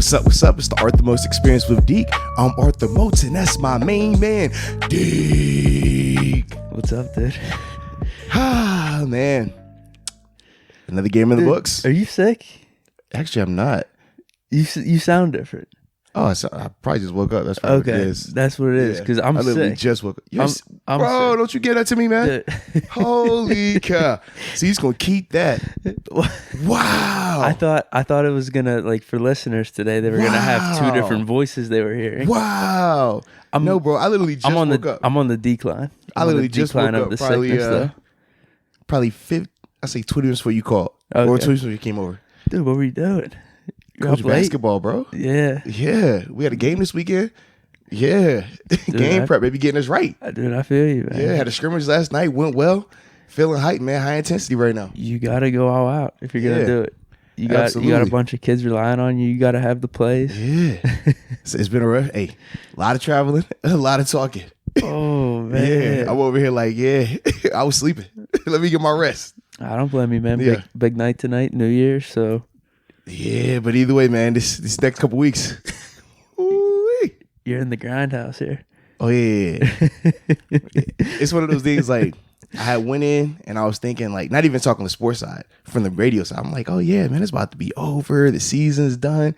What's up? What's up? It's the Arthur Moats Experience with Deke. I'm Arthur Moats, and that's my main man, Deke. What's up, dude? Ah, man. Another game in the books. Are you sick? Actually, I'm not. You sound different. Oh, I probably just woke up. That's probably what it is. That's what it is. Because I'm I literally sick. just woke up. I'm Bro, sick. don't you get that to me, man? Holy cow. So he's going to keep that. Wow. I thought it was gonna, like, for listeners today, they were gonna have two different voices they were hearing. Wow. No, bro. I literally just woke up. I'm on the decline. I literally just woke up. Probably 20 minutes before you called. Okay. Or 20 minutes before you came over. Dude, what were you doing? Coach basketball, bro. Yeah. Yeah. We had a game this weekend. Yeah. Game prep, baby, getting us right. Dude, I feel you, man. Yeah, had a scrimmage last night. Went well. Feeling hyped, man. High intensity right now. You got to go all out if you're going to do it. You got a bunch of kids relying on you. You got to have the plays. Yeah. It's been a lot of traveling, a lot of talking. Oh, man. Yeah. I'm over here like, I was sleeping. Let me get my rest. I don't blame you, man. Yeah. Big night tonight, New Year's, so. Yeah, but either way, man, this next couple weeks. Ooh-wee. You're in the grindhouse here. Oh, yeah. It's one of those things like, I went in and I was thinking, like, not even talking the sports side, from the radio side. I'm like, oh, yeah, man, it's about to be over. The season's done.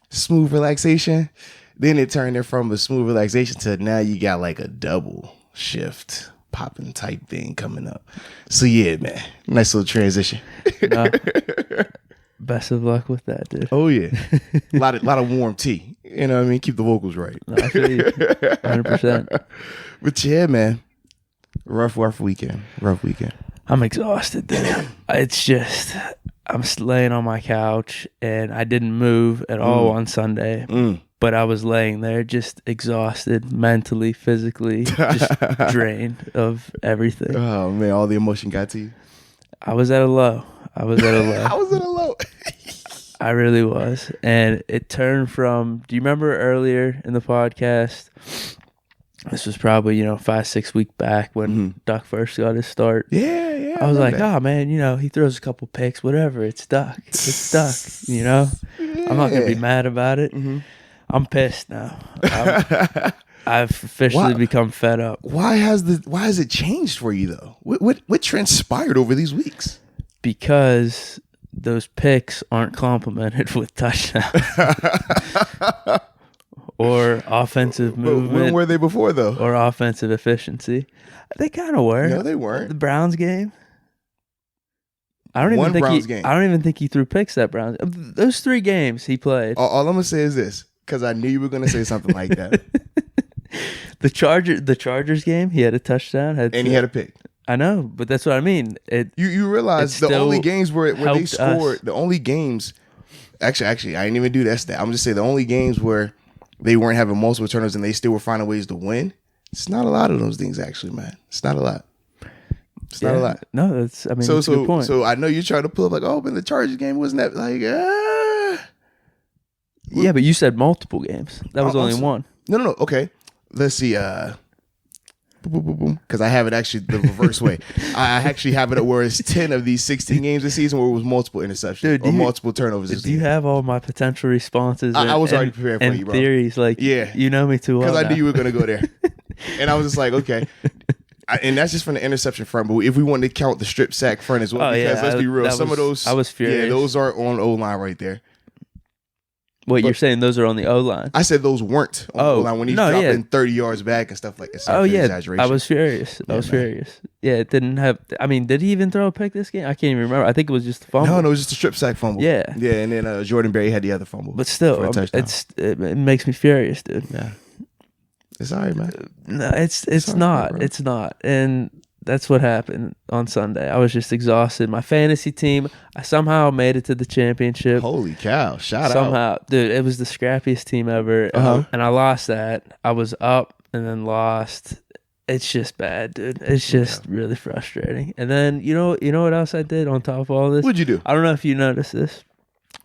Smooth relaxation. Then it turned it from a smooth relaxation to now you got like a double shift popping type thing coming up. So, yeah, man, nice little transition. Best of luck with that, dude. Oh, yeah. A lot of warm tea. You know what I mean? Keep the vocals right. I feel you. 100%. But, yeah, man. Rough weekend. I'm exhausted, dude. It's just, I'm laying on my couch, and I didn't move at all on Sunday. But I was laying there just exhausted, mentally, physically, just drained of everything. Oh, man, all the emotion got to you? I was at a low. I was at a low. I really was. And it turned from, do you remember earlier in the podcast, this was probably, 5-6 weeks back when Duck first got his start. Yeah. I was like, oh, man, he throws a couple picks, whatever. It's Duck. It's Duck, Yeah. I'm not going to be mad about it. I'm pissed now. I've officially become fed up. Why has it changed for you, though? What transpired over these weeks? Because those picks aren't complemented with touchdowns. Or offensive movement. When were they before, though? Or offensive efficiency. They kind of were. No, they weren't. The Browns game. I don't even think he threw picks that Browns. Those 3 games he played. All I'm gonna say is this, because I knew you were gonna say something like that. The Chargers game, he had a touchdown, he had a pick. I know, but that's what I mean. You realize the only games where they scored, the only games. Actually, I didn't even do that stat. I'm just saying the only games where they weren't having multiple turnovers and they still were finding ways to win. It's not a lot of those things, actually, man. It's not a lot. Not a lot. No, that's a good point. So I know you're trying to pull up like, oh, but the Chargers game wasn't that like, Yeah, but you said multiple games. That was only one. No. Okay. Let's see. Because I have it actually the reverse way. I actually have it where it's 10 of these 16 games this season where it was multiple interceptions or multiple turnovers. Do you have all my potential responses? I was already prepared for you, bro. Theories, like, you know me too well. Because I knew you were going to go there. And I was just like, okay. And that's just from the interception front. But if we wanted to count the strip sack front as well, let's be real. Some of those, I was furious. Yeah, those are on O-line right there. You're saying those are on the O-line? I said those weren't on the O-line when he's dropping 30 yards back and stuff like that. Exaggeration. I was furious. Furious. Yeah, it didn't have. I mean, did he even throw a pick this game? I can't even remember. I think it was just a fumble. No, it was just a strip sack fumble. Yeah, and then Jordan Berry had the other fumble. But still, it makes me furious, dude. Yeah, it's all right, man. No, it's not. Right, it's not, and that's what happened on Sunday. I was just exhausted. My fantasy team, I somehow made it to the championship. Holy cow! Shout out. Somehow, dude, it was the scrappiest team ever, and I lost that. I was up and then lost. It's just bad, dude. It's just really frustrating. And then you know what else I did on top of all this? What'd you do? I don't know if you noticed this,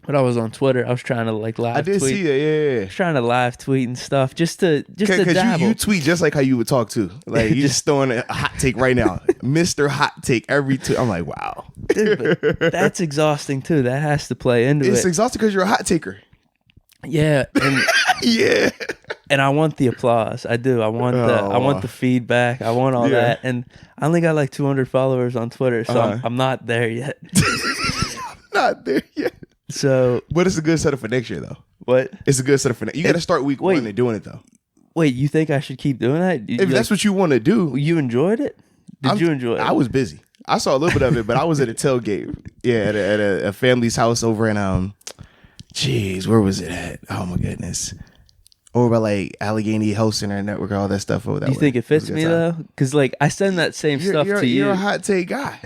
but I was on Twitter. I was trying to live tweet. I did see that, yeah. I was trying to live tweet and stuff just to dabble. Because you tweet just like how you would talk too. Like you just throwing a hot take right now. Mr. Hot Take every tweet. I'm like, wow. Dude, but that's exhausting too. That has to play into it. It's exhausting because you're a hot taker. Yeah, and Yeah. and I want the applause. I do. I want the feedback. I want all that. And I only got like 200 followers on Twitter, so I'm not there yet. Not there yet. So, but it's a good setup for next year, though. What? It's a good setup for next. You got to start week 1 and doing it, though. Wait, you think I should keep doing that? If that's what you want to do, you enjoyed it. Did you enjoy it? I was busy. I saw a little bit of it, but I was at a tailgate. Yeah, at a family's house over in where was it at? Oh my goodness. Over by like Allegheny Health Center Network, all that stuff over that. Do you think it fits me though? Because like I send that same stuff to you. You're a hot take guy.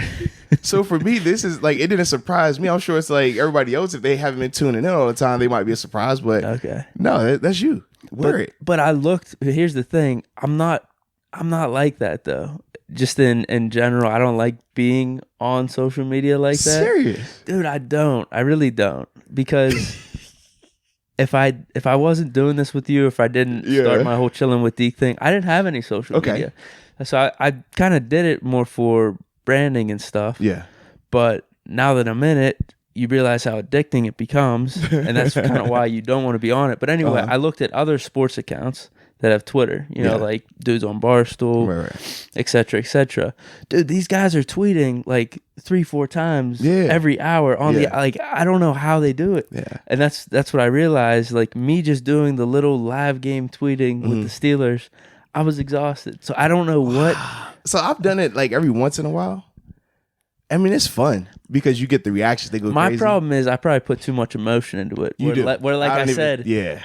So for me, this is like, it didn't surprise me. I'm sure it's like everybody else, if they haven't been tuning in all the time, they might be a surprise. But okay, no, that's you. Wear it. But I looked. Here's the thing. I'm not like that though. Just in general, I don't like being on social media like that. Serious, dude. I don't. I really don't. Because if I wasn't doing this with you, if I didn't start my whole chilling with Deke thing, I didn't have any social media. So I kind of did it more for branding and stuff. Yeah. But now that I'm in it, you realize how addicting it becomes, and that's kind of why you don't want to be on it. But anyway, I looked at other sports accounts that have Twitter, you know, like dudes on Barstool, et cetera, et cetera. Dude, these guys are tweeting like 3-4 times every hour on the, like, I don't know how they do it. Yeah. And that's what I realized. Like me just doing the little live game tweeting with the Steelers, I was exhausted. So I don't know what. So I've done it like every once in a while. I mean, it's fun because you get the reactions. They go crazy. My problem is I probably put too much emotion into it. Where like I said,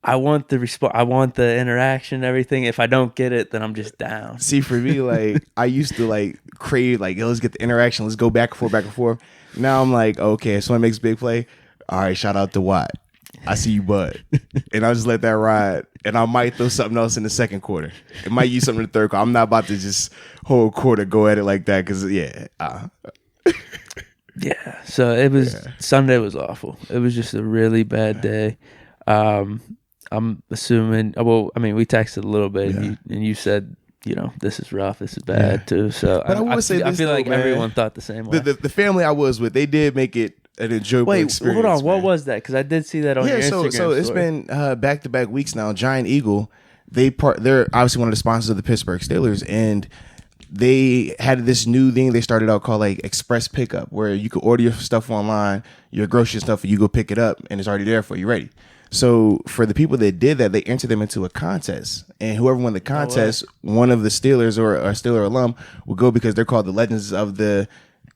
I want the I want the interaction, everything. If I don't get it, then I'm just down. See, for me, like I used to like crave, like, let's get the interaction, let's go back and forth. Now I'm like, okay, if someone makes a big play, all right, shout out to Watt. I see you, bud. And I'll just let that ride. And I might throw something else in the second quarter. It might use something in the third quarter. I'm not about to just whole quarter go at it like that because yeah. So it was Sunday was awful. It was just a really bad day. I'm assuming. Well, I mean, we texted a little bit, and you said, you know, this is rough, this is bad too. So but I feel like everyone thought the same way. The family I was with, they did make it an enjoyable experience. Hold on, man. What was that? Because I did see that on your Instagram so it's story. been back-to-back weeks now. Giant Eagle, they're obviously one of the sponsors of the Pittsburgh Steelers, and they had this new thing they started out called like express pickup, where you could order your stuff online, your grocery stuff, and you go pick it up, and it's already there for you, ready. So for the people that did that, they entered them into a contest, and whoever won the contest, one of the Steelers or a Steeler alum will go, because they're called the legends of the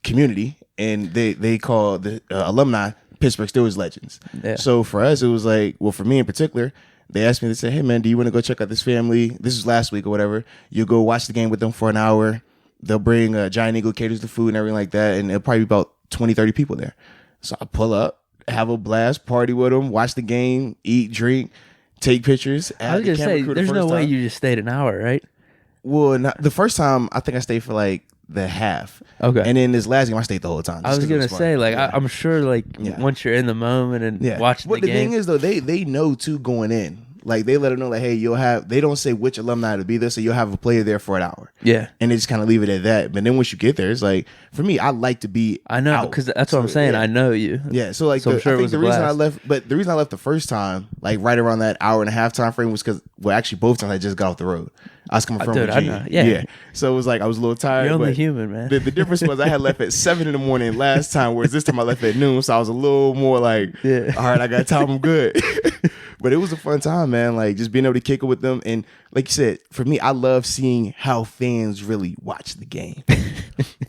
community, and they call the alumni Pittsburgh Steelers legends. Yeah. So for us, it was like, well, for me in particular, they asked me, they said, hey man, do you want to go check out this family? This was last week or whatever. You'll go watch the game with them for an hour. They'll bring Giant Eagle, caters the food and everything like that, and it'll probably be about 20, 30 people there. So I pull up, have a blast, party with them, watch the game, eat, drink, take pictures. I was going to say, there's no way you just stayed an hour, right? Well, the first time, I think I stayed for like the half. Okay. And then this last game, I stayed the whole time. I was going to say, like, I'm sure, like, once you're in the moment and watching the game. The thing is, though, they know, too, going in. Like, they let them know, like, hey, they don't say which alumni to be there, so you'll have a player there for an hour. Yeah. And they just kind of leave it at that. But then once you get there, it's like, for me, I like to be I know, because that's what I'm saying. I know you. Yeah. So, like, I think the reason I left the first time, like, right around that hour and a half time frame was because, well, actually, both times I just got off the road. I was coming from Virginia. Yeah. So it was like I was a little tired. You're only human, man. The difference was I had left at 7 a.m. last time, whereas this time I left at noon. So I was a little more like, all right, I got time, I'm good. But it was a fun time, man. Like just being able to kick it with them. And like you said, for me, I love seeing how fans really watch the game.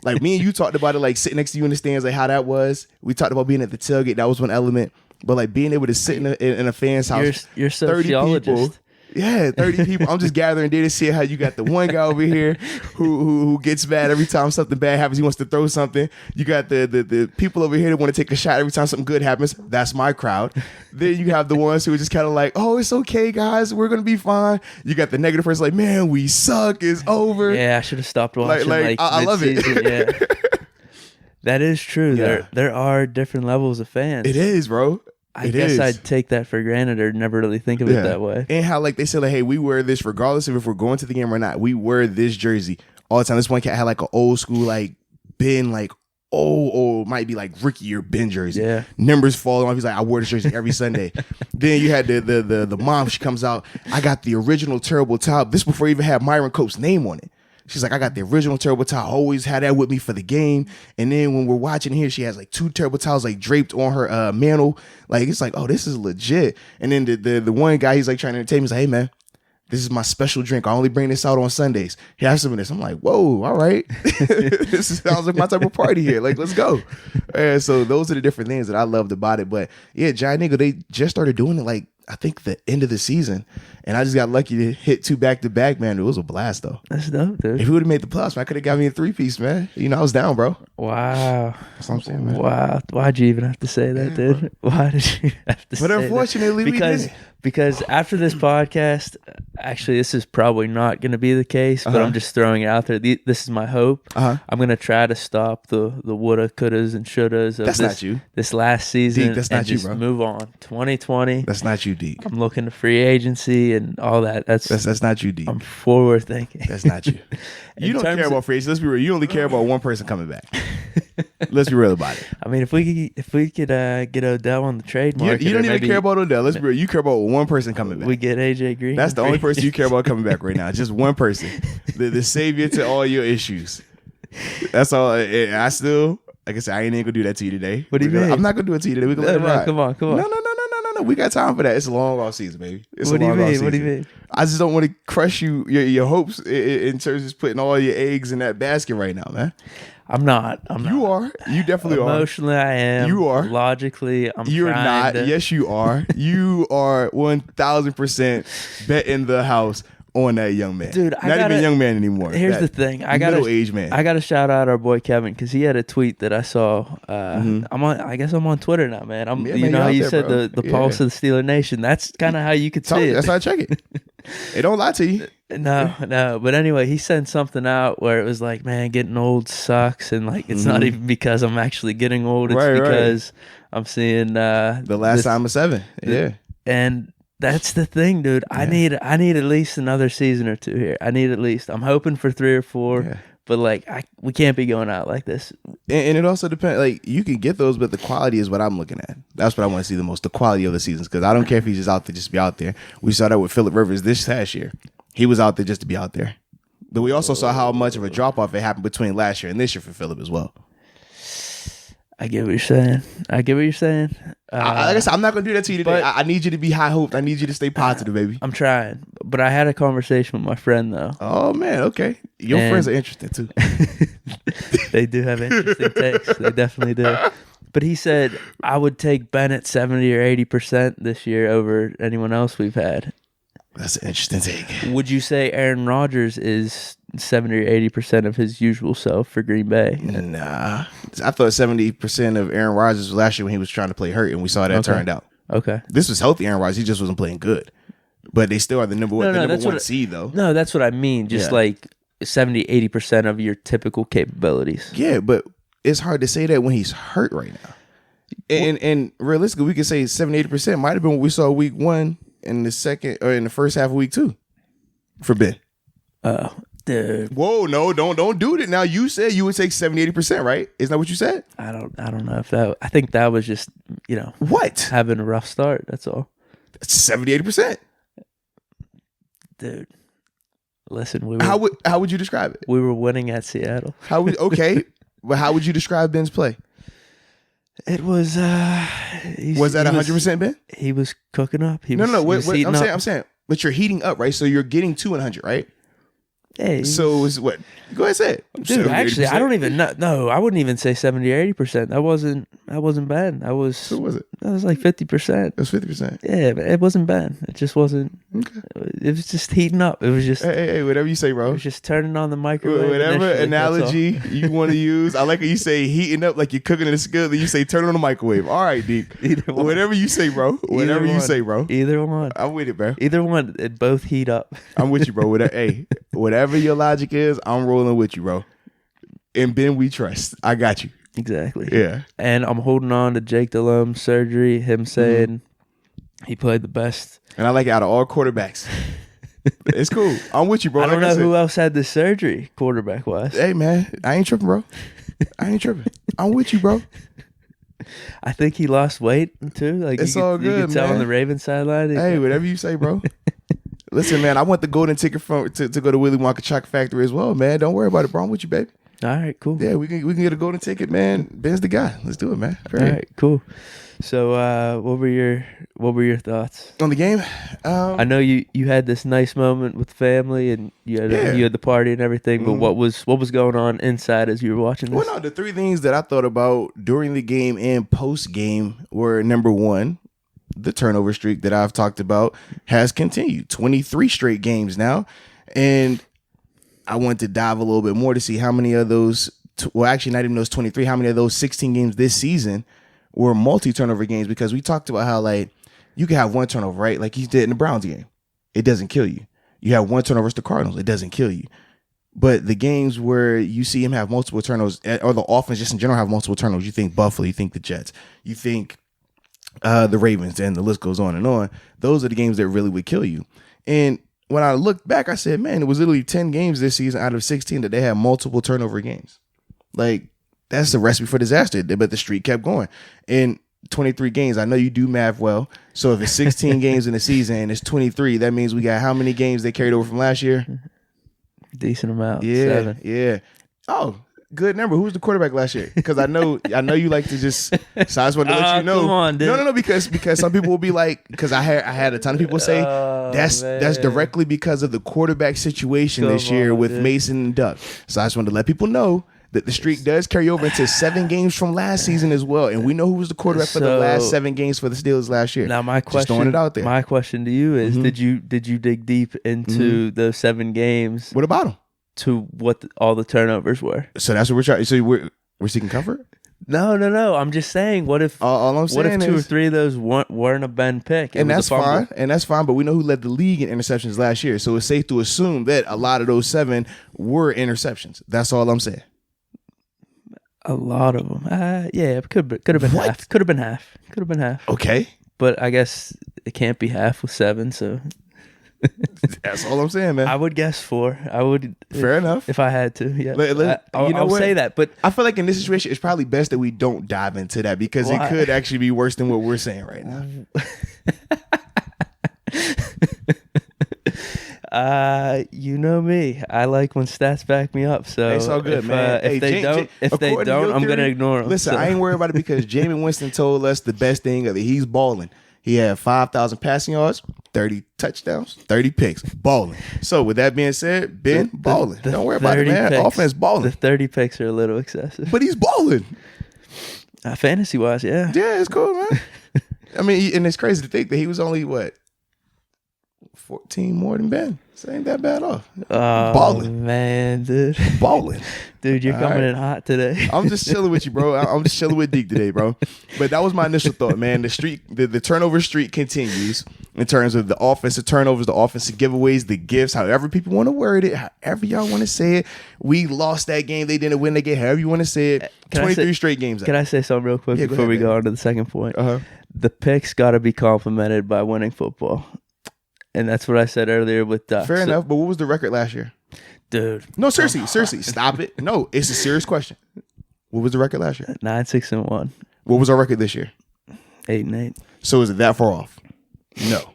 Like me and you talked about it, like sitting next to you in the stands, like how that was. We talked about being at the tailgate. That was one element. But like being able to sit in a fan's house, you're 30 people. Yeah, 30 people. I'm just gathering data, see how you got the one guy over here who gets mad every time something bad happens. He wants to throw something. You got the people over here that want to take a shot every time something good happens. That's my crowd. Then you have the ones who are just kind of like, oh, it's okay, guys. We're going to be fine. You got the negative person like, man, we suck. It's over. Yeah, I should have stopped watching. I love it. Yeah. That is true. Yeah. There are different levels of fans. It is, bro. I guess I'd take that for granted or never really think of it that way. And how like they said, like, hey, we wear this regardless of if we're going to the game or not. We wear this jersey all the time. This one cat had like an old school, like been like or it might be like Ricky or Ben jersey. Yeah. Numbers falling off. He's like, I wore this jersey every Sunday. Then you had the mom. She comes out. I got the original terrible towel. This before you even had Myron Cope's name on it. She's like, I got the original terrible towel. I always had that with me for the game. And then when we're watching here, she has like 2 terrible towels like draped on her mantle. Like, it's like, oh, this is legit. And then the one guy, he's like trying to entertain me. He's like, hey, man, this is my special drink. I only bring this out on Sundays. He has some of this. I'm like, whoa, all right. This sounds like my type of party here. Like, let's go. And so those are the different things that I loved about it. But yeah, Giant Eagle, they just started doing it like, I think the end of the season. And I just got lucky to hit 2 back-to-back, man. It was a blast, though. That's dope, dude. If he would have made the playoffs, man, I could have got me a 3-piece, man. You know, I was down, bro. Wow. That's what I'm saying, man. Wow. Why'd you even have to say that, dude? Bro. Why did you have to say that? But unfortunately, we did. Because after this podcast, actually, this is probably not going to be the case, but I'm just throwing it out there. This is my hope. I'm going to try to stop the woulda, couldas, and shouldas of not you. This last season. Deke, that's not you, just bro. Move on. 2020. That's not you, Deke. I'm looking to free agency and all that. That's not you, Deke. I'm forward thinking. That's not you. You don't care about free agency. Let's be real. You only care about one person coming back. Let's be real about it. I mean, if we could get Odell on the trade market, you don't even care about Odell. Let's be real. You care about one person coming back. We get AJ Green. That's the only person you care about coming back right now. Just one person, the savior to all your issues. That's all. I still, like I said, I ain't gonna do that to you today. What do you mean? I'm not gonna do it to you today. We gonna let it ride. Come on. No. We got time for that. It's a long off season, baby. What do you mean? What do you mean? I just don't want to crush your hopes in terms of just putting all your eggs in that basket right now, man. I'm not. You are. You definitely are. Emotionally, I am. You are. Logically, You're not. Yes, you are. You are 1,000% betting the house on that young man. Dude, not even a young man anymore. Here's the thing. Middle-aged man. I got to shout out our boy Kevin because he had a tweet that I saw. I guess I'm on Twitter now, man. You know how you said the pulse of the Steeler Nation. That's kind of how you could see it. That's how I check it. It don't lie to you. No. But anyway, he sent something out where it was like, man, getting old sucks. And like, it's not even because I'm actually getting old. It's because I'm seeing the last time of 7. Yeah. And that's the thing, dude. I need at least another season or 2 here. I'm hoping for 3 or 4. Yeah. But like, we can't be going out like this. And it also depends. Like, you can get those, but the quality is what I'm looking at. That's what I want to see the most. The quality of the seasons, because I don't care if he's just out there just to be out there. We saw that with Phillip Rivers this past year. He was out there just to be out there. But we also saw how much of a drop off it happened between last year and this year for Phillip as well. I get what you're saying. Like I said, I'm not going to do that to you today. I need you to be high hoped. I need you to stay positive, baby. I'm trying. But I had a conversation with my friend, though. Oh, man. Okay. Your friends are interesting, too. They do have interesting takes. They definitely do. But he said, I would take Bennett 70 or 80% this year over anyone else we've had. That's an interesting take. Would you say Aaron Rodgers is 70 or 80% of his usual self for Green Bay? Nah. I thought 70% of Aaron Rodgers was last year when he was trying to play hurt, and we saw that turned out. Okay. This was healthy Aaron Rodgers. He just wasn't playing good. But they still are the number one seed, though. No, that's what I mean. Just like 70, 80% of your typical capabilities. Yeah, but it's hard to say that when he's hurt right now. And realistically, we could say 70, 80% might have been what we saw week 1 in the second or in the first half of week 2 for Ben. Oh, dude. Whoa, no, don't do it now. You said you would take 70, 80%, right? Isn't that what you said? I don't know if that, I think that was just, what? Having a rough start. That's all. That's 70, 80%. Dude. Listen, how would you describe it? We were winning at Seattle. Okay. But how would you describe Ben's play? It was was that 100% Ben? He was cooking up. I'm saying, but you're heating up, right? So you're getting to 100, right? Hey, so it was what? Go ahead, say it. Dude, actually, I don't even know. No, I wouldn't even say 70 or 80%. That wasn't bad. So was it? That was like 50%. It was 50%. Yeah, but it wasn't bad. It just wasn't. Okay. It was just heating up. It was just. Hey, whatever you say, bro. It was just turning on the microwave. Whatever analogy you want to use. I like how you say heating up like you're cooking in a skillet. Then you say turn on the microwave. All right, Deke. Whatever you say, bro. Whatever you say, bro. Either one. I'm with it, bro. Either one. It both heat up. I'm with you, bro. Whatever your logic is, I'm rolling with you, bro. And Ben, we trust. I got you. Exactly. Yeah. And I'm holding on to Jake Delhomme's surgery, him saying he played the best. And I like it out of all quarterbacks. It's cool. I'm with you, bro. I don't know who else had this surgery, quarterback-wise. Hey, man. I ain't tripping, bro. I ain't tripping. I'm with you, bro. I think he lost weight too. Like It's all good, you could tell man. on the Ravens sideline. Hey, whatever you say, bro. Listen, man, I want the golden ticket to go to Willy Wonka Chocolate Factory as well, man. Don't worry about it, bro. I'm with you, baby. All right, cool. Yeah, we can get a golden ticket, man. Ben's the guy. Let's do it, man. Great. All right, cool. So, what were your thoughts On the game? I know you had this nice moment with family, and you had the party and everything. But what was going on inside as you were watching this? Well, no, the three things that I thought about during the game and post game were, number one, the turnover streak that I've talked about has continued. 23 straight games now, and I wanted to dive a little bit more to see how many of those. Well, actually, not even those 23. How many of those 16 games this season were multi-turnover games? Because we talked about how, like, you can have one turnover, right? Like he did in the Browns game. It doesn't kill you. You have one turnover versus the Cardinals. It doesn't kill you. But the games where you see him have multiple turnovers, or the offense just in general have multiple turnovers, you think Buffalo, you think the Jets, you think the Ravens, and the list goes on and on. Those are the games that really would kill you. And when I looked back, I said, man, it was literally 10 games this season out of 16 that they had multiple turnover games. Like, that's the recipe for disaster. But the streak kept going. In 23 games, I know you do math well. So if it's 16 games in the season and it's 23, that means we got how many games they carried over from last year? Decent amount. Yeah, 7. yeah. Oh, good number. Who was the quarterback last year? Because I know you like to just. So I just wanted to let you know. Come on, dude. No. Because some people will be like, because I had a ton of people say that's directly because of the quarterback situation this year with Mason and Duck. So I just wanted to let people know that the streak does carry over into 7 games from last season as well, and we know who was the quarterback for the last 7 games for the Steelers last year. Now, my question, just throwing it out there. My question to you is: did you dig deep into those 7 games? What about them? To what all the turnovers were. So that's what we're trying. So we're seeking comfort. No. I'm just saying. What if? All I'm saying what if 2 or 3 of those weren't a Ben pick? And that's fine. And that's fine. But we know who led the league in interceptions last year, so it's safe to assume that a lot of those 7 were interceptions. That's all I'm saying. A lot of them. Yeah, it could have been half. Could have been half. Okay. But I guess it can't be half with 7. So that's all I'm saying, man. I would guess 4. I would. Fair enough. If I had to, yeah. I'll say that. But I feel like in this situation, it's probably best that we don't dive into that because it could actually be worse than what we're saying right now. You know me. I like when stats back me up. So it's all good, man. If they don't, I'm gonna ignore them. Listen, I ain't worried about it because Jameis Winston told us the best thing of it. He's balling. He had 5,000 passing yards, 30 touchdowns, 30 picks, balling. So with that being said, Ben balling. Don't worry about it, man. Offense balling. The 30 picks are a little excessive, but he's balling. Fantasy wise, yeah. Yeah, it's cool, man. I mean, and it's crazy to think that he was only 14 more than Ben. So ain't that bad off. Balling. Man, dude. Balling. Dude, you're coming in hot today. I'm just chilling with you, bro. I'm just chilling with Deke today, bro. But that was my initial thought, man. The turnover streak continues in terms of the offensive turnovers, the offensive giveaways, the gifts, however people want to word it, however y'all want to say it. We lost that game. They didn't win the game. However you want to say it. 23 straight games. Can I say something real quick before we go on to the second point? The picks got to be complimented by winning football. And that's what I said earlier with Duck. Fair enough, but what was the record last year? Dude. No, seriously, stop it. No, it's a serious question. What was the record last year? 9-6-1. What was our record this year? 8-8. So is it that far off? No.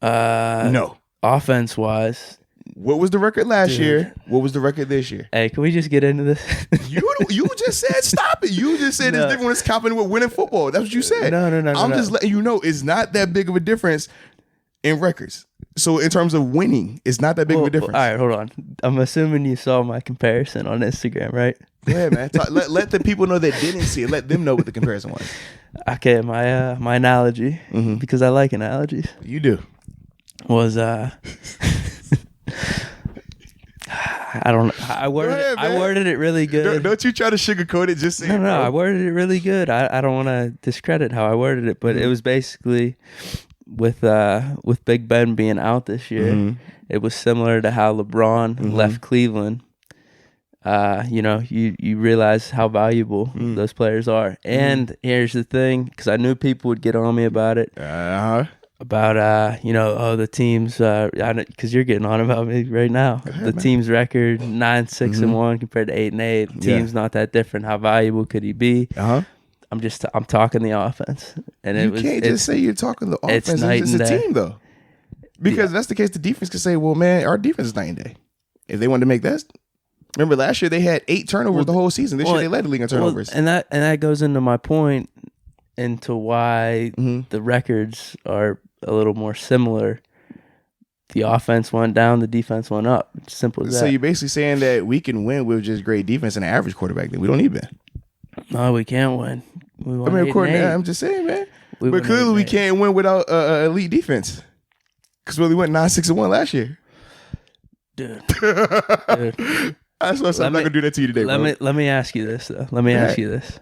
No. Offense wise. What was the record last year? What was the record this year? Hey, can we just get into this? You just said stop it. You just said it's different when it's competing with winning football. That's what you said. No. I'm just letting you know it's not that big of a difference in records. So in terms of winning, it's not that big of a difference. All right, hold on. I'm assuming you saw my comparison on Instagram, right? Go ahead, man. Let the people know that didn't see it. Let them know what the comparison was. Okay, my analogy, because I like analogies. You do. Was I worded it really good. Don't you try to sugarcoat it. Just say no. I worded it really good. I don't want to discredit how I worded it, but it was basically with Big Ben being out this year, it was similar to how LeBron left Cleveland. You realize how valuable those players are. And here's the thing, because I knew people would get on me about it. about the teams because you're getting on about me right now. Ahead, the man. team's record 9-6-1 compared to 8-8. Team's not that different. How valuable could he be? I'm talking the offense, and you can't just say you're talking the offense. It's just a team though, because if that's the case, the defense could say, "Well, man, our defense is night and day." If they wanted to make that, remember last year they had 8 turnovers the whole season. This year they led the league in turnovers, and that goes into my point into why the records are a little more similar. The offense went down, the defense went up. It's simple as that. So you're basically saying that we can win with just great defense and an average quarterback. Then we don't need Ben. No, we can't win. We won I'm just saying, man. But clearly we can't win without elite defense. Because we only went 9-6-1 last year. Dude. That's why I'm not gonna do that to you today, bro. Let me ask you this though. Let me ask you this.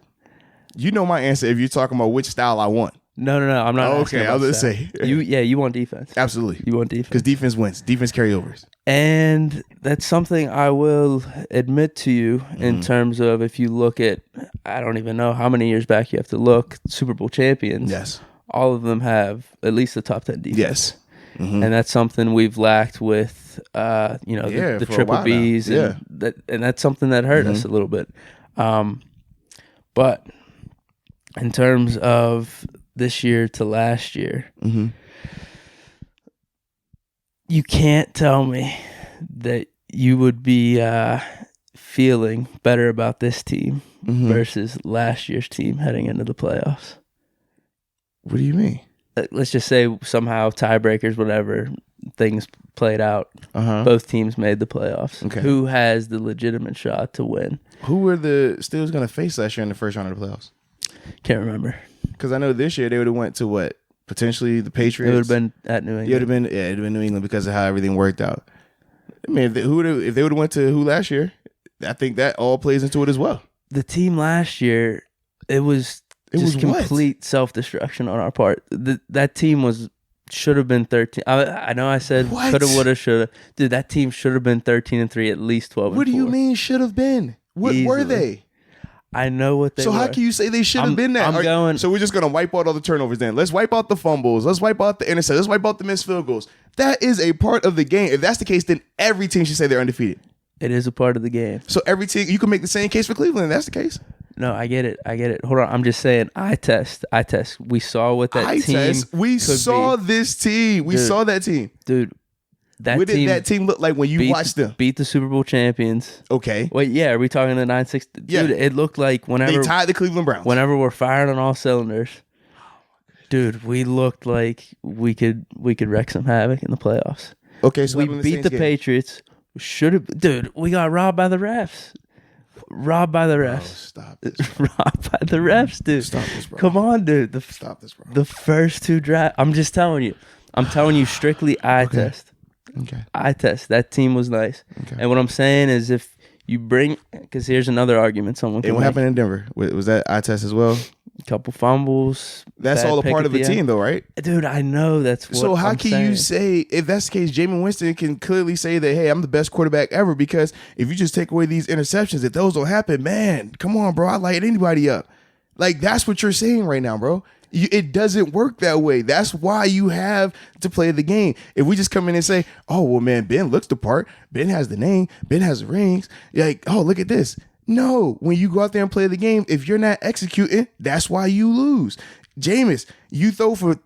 You know my answer if you're talking about which style I want. No. I'm not. Okay, I was gonna say you want defense. Absolutely, you want defense because defense wins. Defense carryovers, and that's something I will admit to you in terms of if you look at, I don't even know how many years back you have to look. Super Bowl champions. Yes, all of them have at least a top 10 defense. Yes, and that's something we've lacked with the triple Bs. And that's something that hurt us a little bit. But in terms of this year to last year, you can't tell me that you would be feeling better about this team versus last year's team heading into the playoffs. What do you mean? Let's just say somehow tiebreakers, whatever, things played out. Both teams made the playoffs. Okay. Who has the legitimate shot to win? Who were the Steelers going to face last year in the first round of the playoffs? Can't remember. Because I know this year they would have went to what? Potentially the Patriots. It would have been at New England. It would have been New England because of how everything worked out. I mean, if they would have went to who last year, I think that all plays into it as well. The team last year, it was complete self-destruction on our part. That team should have been 13. I know I said coulda, woulda, shoulda. Dude, that team should have been 13-3, at least 12-4. What do you mean should have been? What were they? I know what they were. So how can you say they should have been that? So we're just going to wipe out all the turnovers then. Let's wipe out the fumbles. Let's wipe out the interceptions. Let's wipe out the missed field goals. That is a part of the game. If that's the case, then every team should say they're undefeated. It is a part of the game. So every team, you can make the same case for Cleveland if that's the case. No, I get it. Hold on. I'm just saying, eye test. We saw what that team We saw this team. We saw that team. Dude, what did that team look like when you watched them? Beat the Super Bowl champions. Okay. Wait, yeah. Are we talking the 9-6? Yeah. Dude, it looked like whenever they tied the Cleveland Browns. Whenever we're firing on all cylinders, dude, we looked like we could wreak some havoc in the playoffs. Okay, so we beat the Patriots. Dude, we got robbed by the refs. Oh, stop this, bro. Robbed by the refs, dude. Stop this, bro. Come on, dude. Stop this, bro. The first 2 drafts. I'm just telling you. I'm telling you strictly eye test. Okay. Eye test. That team was nice. Okay. And what I'm saying is if you bring, because here's another argument someone can And what make. happened in Denver? Was that eye test as well? A couple fumbles. That's all a part of the team, though, right? Dude, I know that's what So how I'm can saying. you say, if that's the case, Jameis Winston can clearly say that, hey, I'm the best quarterback ever, because if you just take away these interceptions, if those don't happen, man, come on, bro, I light anybody up. Like, that's what you're saying right now, bro. It doesn't work that way. That's why you have to play the game. If we just come in and say, oh, well, man, Ben looks the part. Ben has the name. Ben has the rings. You're like, oh, look at this. No, when you go out there and play the game, if you're not executing, that's why you lose. Jameis, you throw for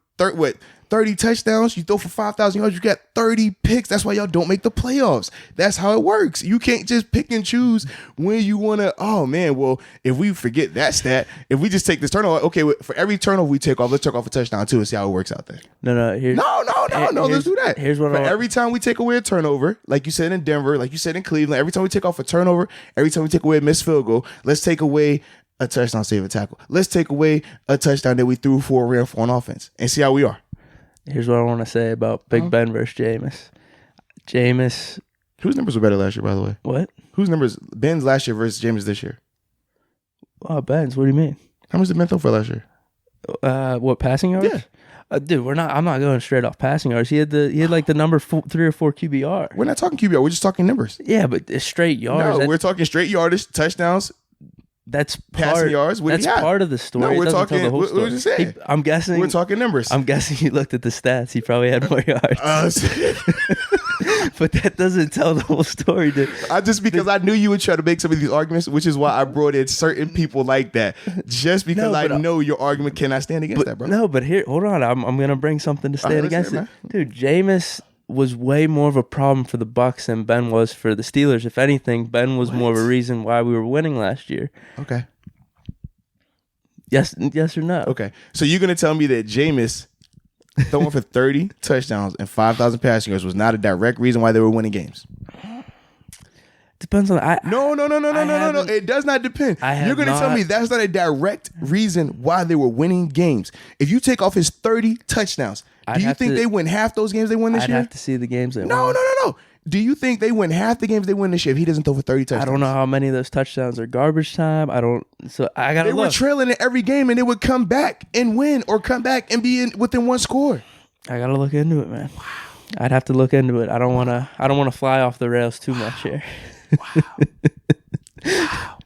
30 touchdowns, you throw for 5,000 yards, you got 30 picks. That's why y'all don't make the playoffs. That's how it works. You can't just pick and choose when you want to, oh man, well, if we forget that stat, if we just take this turnover, okay, for every turnover we take off, let's take off a touchdown too and see how it works out there. No, Let's do that. Here's what every time we take away a turnover, like you said in Denver, like you said in Cleveland, every time we take off a turnover, every time we take away a missed field goal, let's take away a touchdown, save a tackle. Let's take away a touchdown that we threw for a ran for on offense and see how we are. Here's what I want to say about Big Ben versus Jameis. Jameis. Whose numbers were better last year, by the way? What? Whose numbers? Ben's last year versus Jameis this year. Oh, Ben's. What do you mean? How much did Ben throw for last year? What, passing yards? Yeah. Dude, I'm not going straight off passing yards. He had like the number 3 or 4 QBR. We're not talking QBR. We're just talking numbers. Yeah, but it's straight yards. No, we're talking straight yardage, touchdowns, That's passing yards. That's part of the story. No, we're talking. Tell the whole story. We're just saying. I'm guessing. We're talking numbers. I'm guessing you looked at the stats. He probably had more yards. But that doesn't tell the whole story. I knew you would try to make some of these arguments, which is why I brought in certain people like that. Just because I know your argument cannot stand against that, bro. No, but here, hold on. I'm gonna bring something to stand against it, dude. Jameis was way more of a problem for the Bucs than Ben was for the Steelers. If anything, Ben was more of a reason why we were winning last year. Okay. Yes or no? Okay. So you're gonna tell me that Jameis throwing for 30 touchdowns and 5,000 passing yards was not a direct reason why they were winning games? Depends on. No. It does not depend. You're gonna tell me that's not a direct reason why they were winning games. If you take off his 30 touchdowns, do you think they win half those games they win this year? I'd have to see the games they win. No. Do you think they win half the games they win this year if he doesn't throw for 30 touchdowns? I don't know how many of those touchdowns are garbage time. So I gotta look. They were trailing in every game and they would come back and win or come back and be within one score. I gotta look into it, man. Wow. I'd have to look into it. I don't wanna fly off the rails too much here. Wow.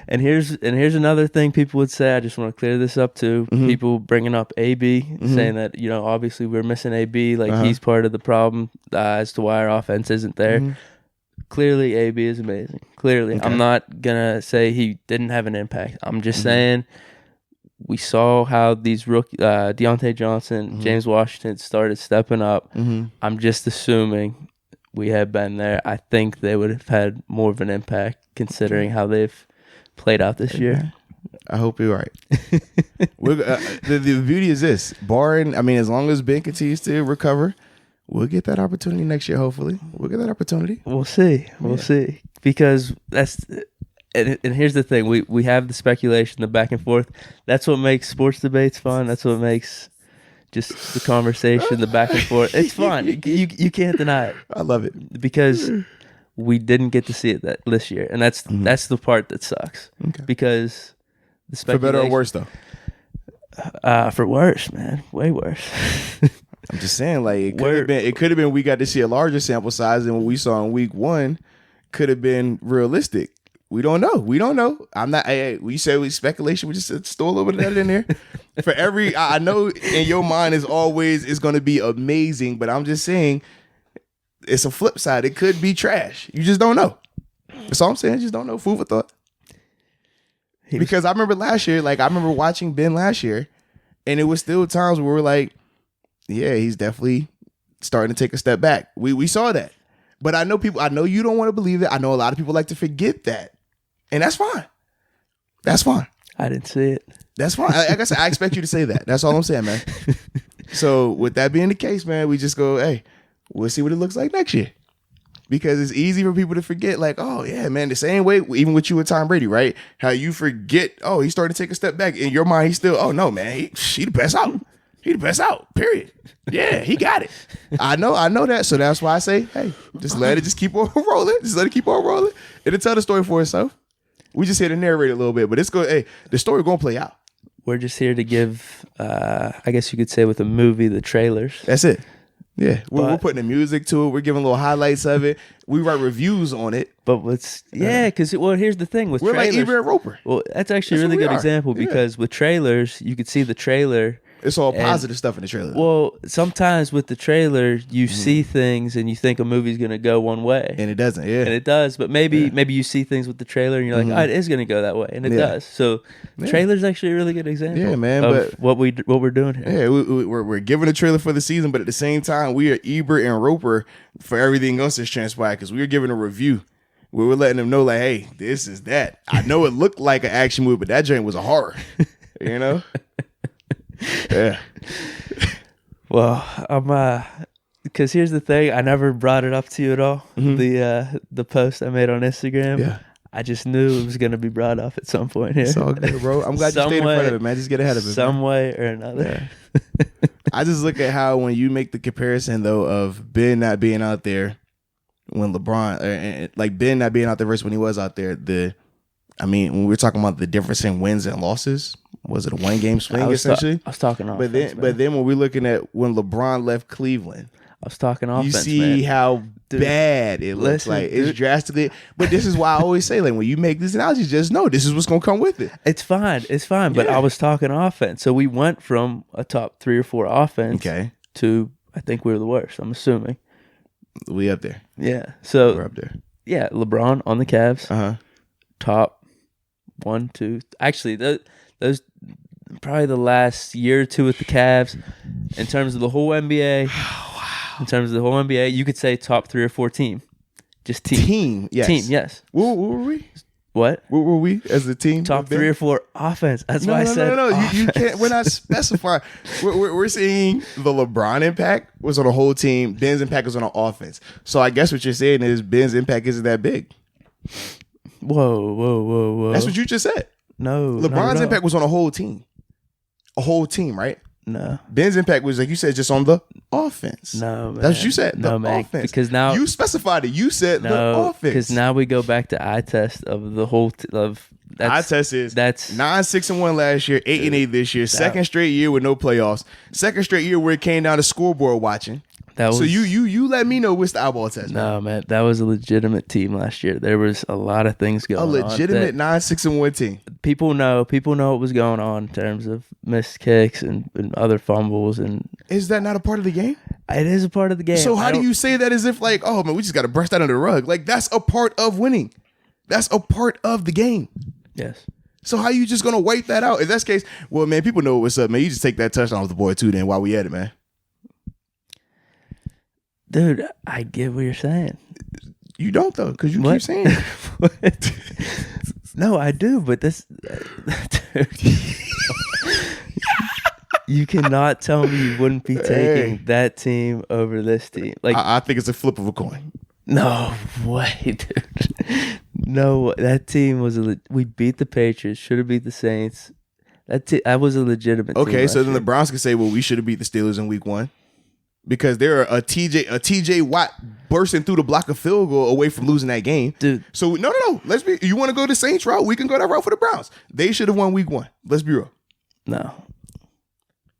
And here's another thing people would say. I just want to clear this up too. Mm-hmm. People bringing up AB, saying that obviously we're missing AB, he's part of the problem as to why our offense isn't there. Mm-hmm. Clearly, AB is amazing. Clearly, okay. I'm not gonna say he didn't have an impact. I'm just saying we saw how these rookie Deontay Johnson, James Washington started stepping up. Mm-hmm. I'm just assuming we had been there. I think they would have had more of an impact considering how they've played out this year. I hope you're right. The beauty is this: as long as Ben continues to recover, we'll get that opportunity next year. Hopefully, we'll get that opportunity. We'll see. We'll see. Because that's and here's the thing: we have the speculation, the back and forth. That's what makes sports debates fun. That's what makes just the conversation, the back and forth. It's fun. You can't deny it. I love it because we didn't get to see it this year, and that's the part that sucks. Okay. Because the speculation, for better or worse, though. For worse, man, way worse. I'm just saying, it could have been we got to see a larger sample size than what we saw in week 1. Could have been realistic. We don't know. I'm not. We said we speculation. We just throw a little bit of that in there. For every, I know in your mind is always is going to be amazing, but I'm just saying. It's a flip side. It could be trash. You just don't know. That's all I'm saying. Just don't know. Food for thought. Because I remember last year, I remember watching Ben last year, and it was still times where we're like, yeah, he's definitely starting to take a step back. We saw that. But I know you don't want to believe it. I know a lot of people like to forget that. And that's fine. That's fine. I didn't see it. That's fine. Like I said, I expect you to say that. That's all I'm saying, man. So with that being the case, man, we just go, hey, we'll see what it looks like next year. Because it's easy for people to forget, oh, yeah, man, the same way, even with you and Tom Brady, right? How you forget, oh, he's starting to take a step back. In your mind, he's still, oh, no, man, he the best out. He the best out, period. Yeah, he got it. I know that. So that's why I say, hey, just let it just keep on rolling. Just let it keep on rolling. It'll tell the story for itself. We just here to narrate a little bit, but the story going to play out. We're just here to give, I guess you could say with the movie, the trailers. That's it. Yeah, we're putting the music to it. We're giving little highlights of it. We write reviews on it. But because here's the thing with trailers. We're like Ebert Roper. Well, that's actually a really good example because with trailers, you could see the trailer. It's all positive stuff in the trailer. Well, sometimes with the trailer, you see things and you think a movie's going to go one way. And it doesn't, yeah. And it does. But maybe you see things with the trailer and you're like, oh, it is going to go that way. And it does. So trailer's actually a really good example of what we're doing here. Yeah, we're giving a trailer for the season, but at the same time, we are Ebert and Roper for everything else that's transpired because we are giving a review. We were letting them know, hey, this is that. I know it looked like an action movie, but that joint was a horror. You know? Yeah. Well, because here's the thing. I never brought it up to you at all. Mm-hmm. The post I made on Instagram. Yeah. I just knew it was going to be brought up at some point here. It's all good, bro. I'm glad you stayed in front of it, man. Just get ahead of it. Some way or another. Yeah. I just look at how when you make the comparison, though, of Ben not being out there when LeBron, Ben not being out there versus when he was out there, when we're talking about the difference in wins and losses, was it a one-game swing essentially? I was talking on. But then when we're looking at when LeBron left Cleveland, was talking offense. You see man. how Dude, bad it looks listen, like. It's dude. drastically. But this is why I always say, like, when you make this analogy, just know this is what's going to come with it. It's fine. But Yeah. I was talking offense. So we went from a top 3 or 4 offense to, I think we were the worst, I'm assuming. We up there. Yeah. So, We're up there. yeah, LeBron on the Cavs. Uh-huh. Top 1, 2. Actually, those probably the last year or two with the Cavs. In terms of the whole NBA, in terms of the whole NBA, you could say top 3 or 4 team. Just team. Team, yes. Team, yes. What were we? What? What were we as a team? Top 3 or 4 offense. That's why I said No. You offense. can't. We're not specifying. We're seeing the LeBron impact was on the whole team. Ben's impact was on the offense. So I guess what you're saying is Ben's impact isn't that big. Whoa. That's what you just said. No. LeBron's impact was on a whole team. A whole team, right? No. Ben's impact was, like you said, just on the offense. No, man. That's what you said. No, the man. offense. Because now you specified it. You said the offense. Because now we go back to eye test of the whole of eye test is that's 9-6-1 last year, 8-8 this year. Second straight year with no playoffs. Second straight year where it came down to scoreboard watching. That was, so you let me know what's the eyeball test. No, man, that was a legitimate team last year. There was a lot of things going on. A legitimate 9-6-1 team. People know what was going on in terms of missed kicks and other fumbles. And is that not a part of the game? It is a part of the game. So how do you say that as if like, oh man, we just got to brush that under the rug? Like that's a part of winning. That's a part of the game. Yes. So how you just gonna wipe that out? If that's the case, well, man, people know what's up, man. You just take that touchdown off the board too. Then while we at it, man. Dude, I get what you're saying. You don't though, because you keep saying it. What? No, I do, but this, dude, you cannot tell me you wouldn't be taking that team over this team. Like I think it's a flip of a coin. No way, dude. No, that team was we beat the Patriots. Should have beat the Saints. That was a legitimate team. Okay, so then year. the Browns can say, well, we should have beat the Steelers in week 1. Because they're a TJ Watt bursting through the block of field goal away from losing that game. Dude. So no. You want to go the Saints route? We can go that route for the Browns. They should have won week 1. Let's be real. No.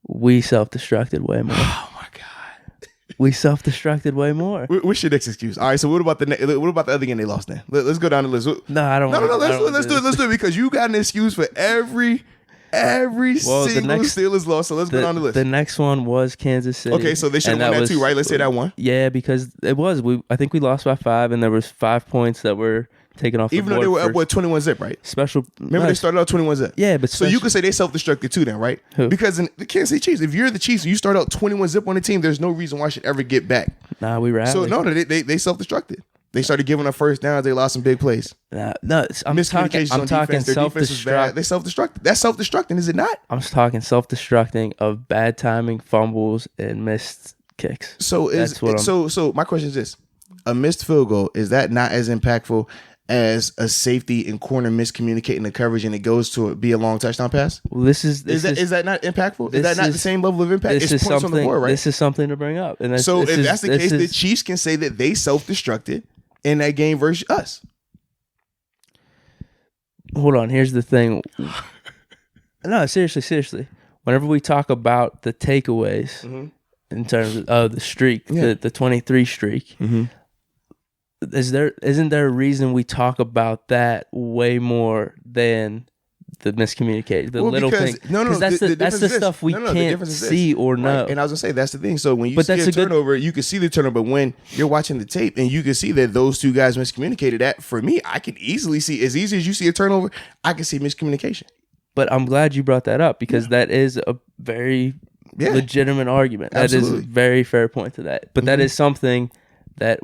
We self-destructed way more. Oh my God. We self-destructed way more. What's your next excuse? All right, so what about the other game they lost then? Let's go down the list. No, I don't. No. Let's do it because you got an excuse for every single Steelers loss. So let's go down the list. The next one was Kansas City. Okay, so they should have won that too, right? Let's say that one. Yeah, because it was. I think we lost by 5, and there was 5 points that were taken off. Even though they were up 21-zip, right? Special. Remember they started out 21-zip. Yeah, but so you could say they self-destructed too, then, right? Who? Because in the Kansas City Chiefs, if you're the Chiefs and you start out 21-zip on the team, there's no reason why I should ever get back. Nah, we rallied. So no, they self-destructed. They started giving up first downs. They lost some big plays. No, I'm talking self-destruct. They self-destructed. That's self-destructing, is it not? I'm talking self-destructing of bad timing, fumbles, and missed kicks. So so my question is this: a missed field goal, is that not as impactful as a safety and corner miscommunicating the coverage and it goes to be a long touchdown pass? Well, is that not impactful? Is that not the same level of impact? It's points on the board, right? This is something to bring up. And so if that's the case, the Chiefs can say that they self-destructed in that game versus us. Hold on. Here's the thing. No, seriously. Whenever we talk about the takeaways in terms of the streak, the 23 streak, isn't there a reason we talk about that way more than the miscommunication, the little thing? No, that's the stuff we can't see or know. Right. And I was gonna say that's the thing. So when you see a turnover, you can see the turnover. But when you're watching the tape and you can see that those two guys miscommunicated, that for me, I can easily see, as easy as you see a turnover, I can see miscommunication. But I'm glad you brought that up because that is a very legitimate argument. Absolutely. That is a very fair point to that. But that is something that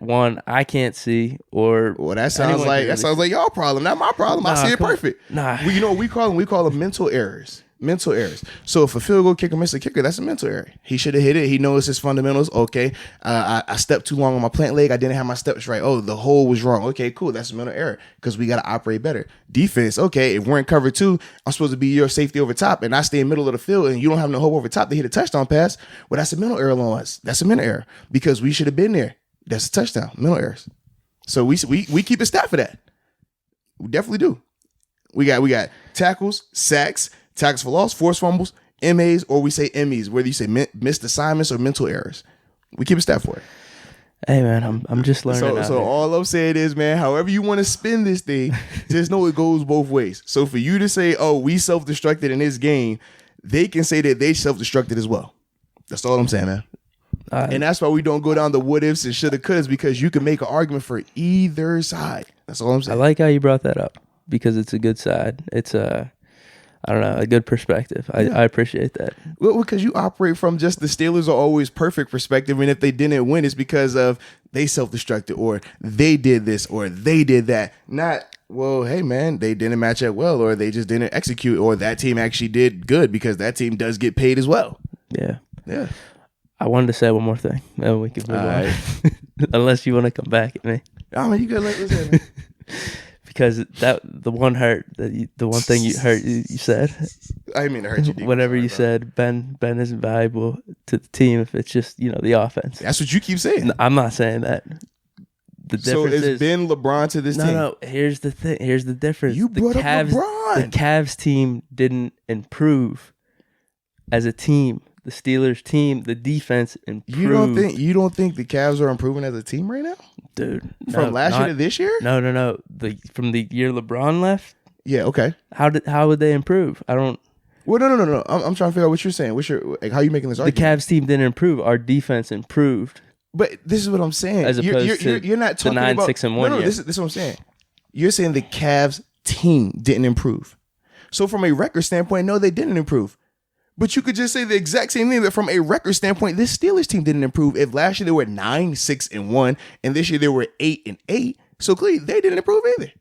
I can't see or that sounds like y'all problem, not my problem. I see it perfect. Nah, you know what we call them? We call them mental errors. Mental errors. So if a field goal kicker missed a kicker, that's a mental error. He should have hit it. He knows his fundamentals. Okay, I stepped too long on my plant leg. I didn't have my steps right. Oh, the hole was wrong. Okay, cool. That's a mental error because we got to operate better. Defense. Okay, if we're in cover 2, I'm supposed to be your safety over top, and I stay in the middle of the field, and you don't have no hope over top to hit a touchdown pass. Well, that's a mental error on us. That's a mental error because we should have been there. That's a touchdown. Mental errors. So we keep a stat for that. We definitely do. We got tackles, sacks, tackles for loss, forced fumbles, MAs, or we say MEs, whether you say missed assignments or mental errors. We keep a stat for it. Hey man, I'm just learning. So all I'm saying is, man, however you want to spin this thing, just know it goes both ways. So for you to say, oh, we self-destructed in this game, they can say that they self-destructed as well. That's all I'm saying, man. And that's why we don't go down the what ifs and shoulda couldas, because you can make an argument for either side. That's all I'm saying. I like how you brought that up because it's a good side. It's I don't know, a good perspective. I appreciate that. Well, because you operate from just the Steelers are always perfect perspective, and if they didn't win, it's because of they self-destructed or they did this or they did that. Not, well, hey, man, they didn't match up well or they just didn't execute or that team actually did good because that team does get paid as well. Yeah. Yeah. I wanted to say one more thing. And we can move on. Right. Unless you want to come back at me. Oh, man, you got to let this in. Because the one thing you said. I didn't mean to hurt you. Whatever you said, Ben isn't valuable to the team if it's just, the offense. That's what you keep saying. No, I'm not saying that. The difference is Ben LeBron to this team? No, here's the thing. Here's the difference. You brought up LeBron. The Cavs team didn't improve as a team. The Steelers team, the defense improved. You don't think the Cavs are improving as a team right now? Dude. From last year to this year? No. From the year LeBron left? Yeah, okay. How would they improve? I don't. Well, no. I'm trying to figure out what you're saying. How are you making this argument? The Cavs team didn't improve. Our defense improved. But this is what I'm saying. As opposed to you're not talking the 9-6 about, and 1. No, this is what I'm saying. You're saying the Cavs team didn't improve. So from a record standpoint, no, they didn't improve. But you could just say the exact same thing, that from a record standpoint, this Steelers team didn't improve. If last year they were 9-6-1, and this year they were 8-8, so clearly they didn't improve either.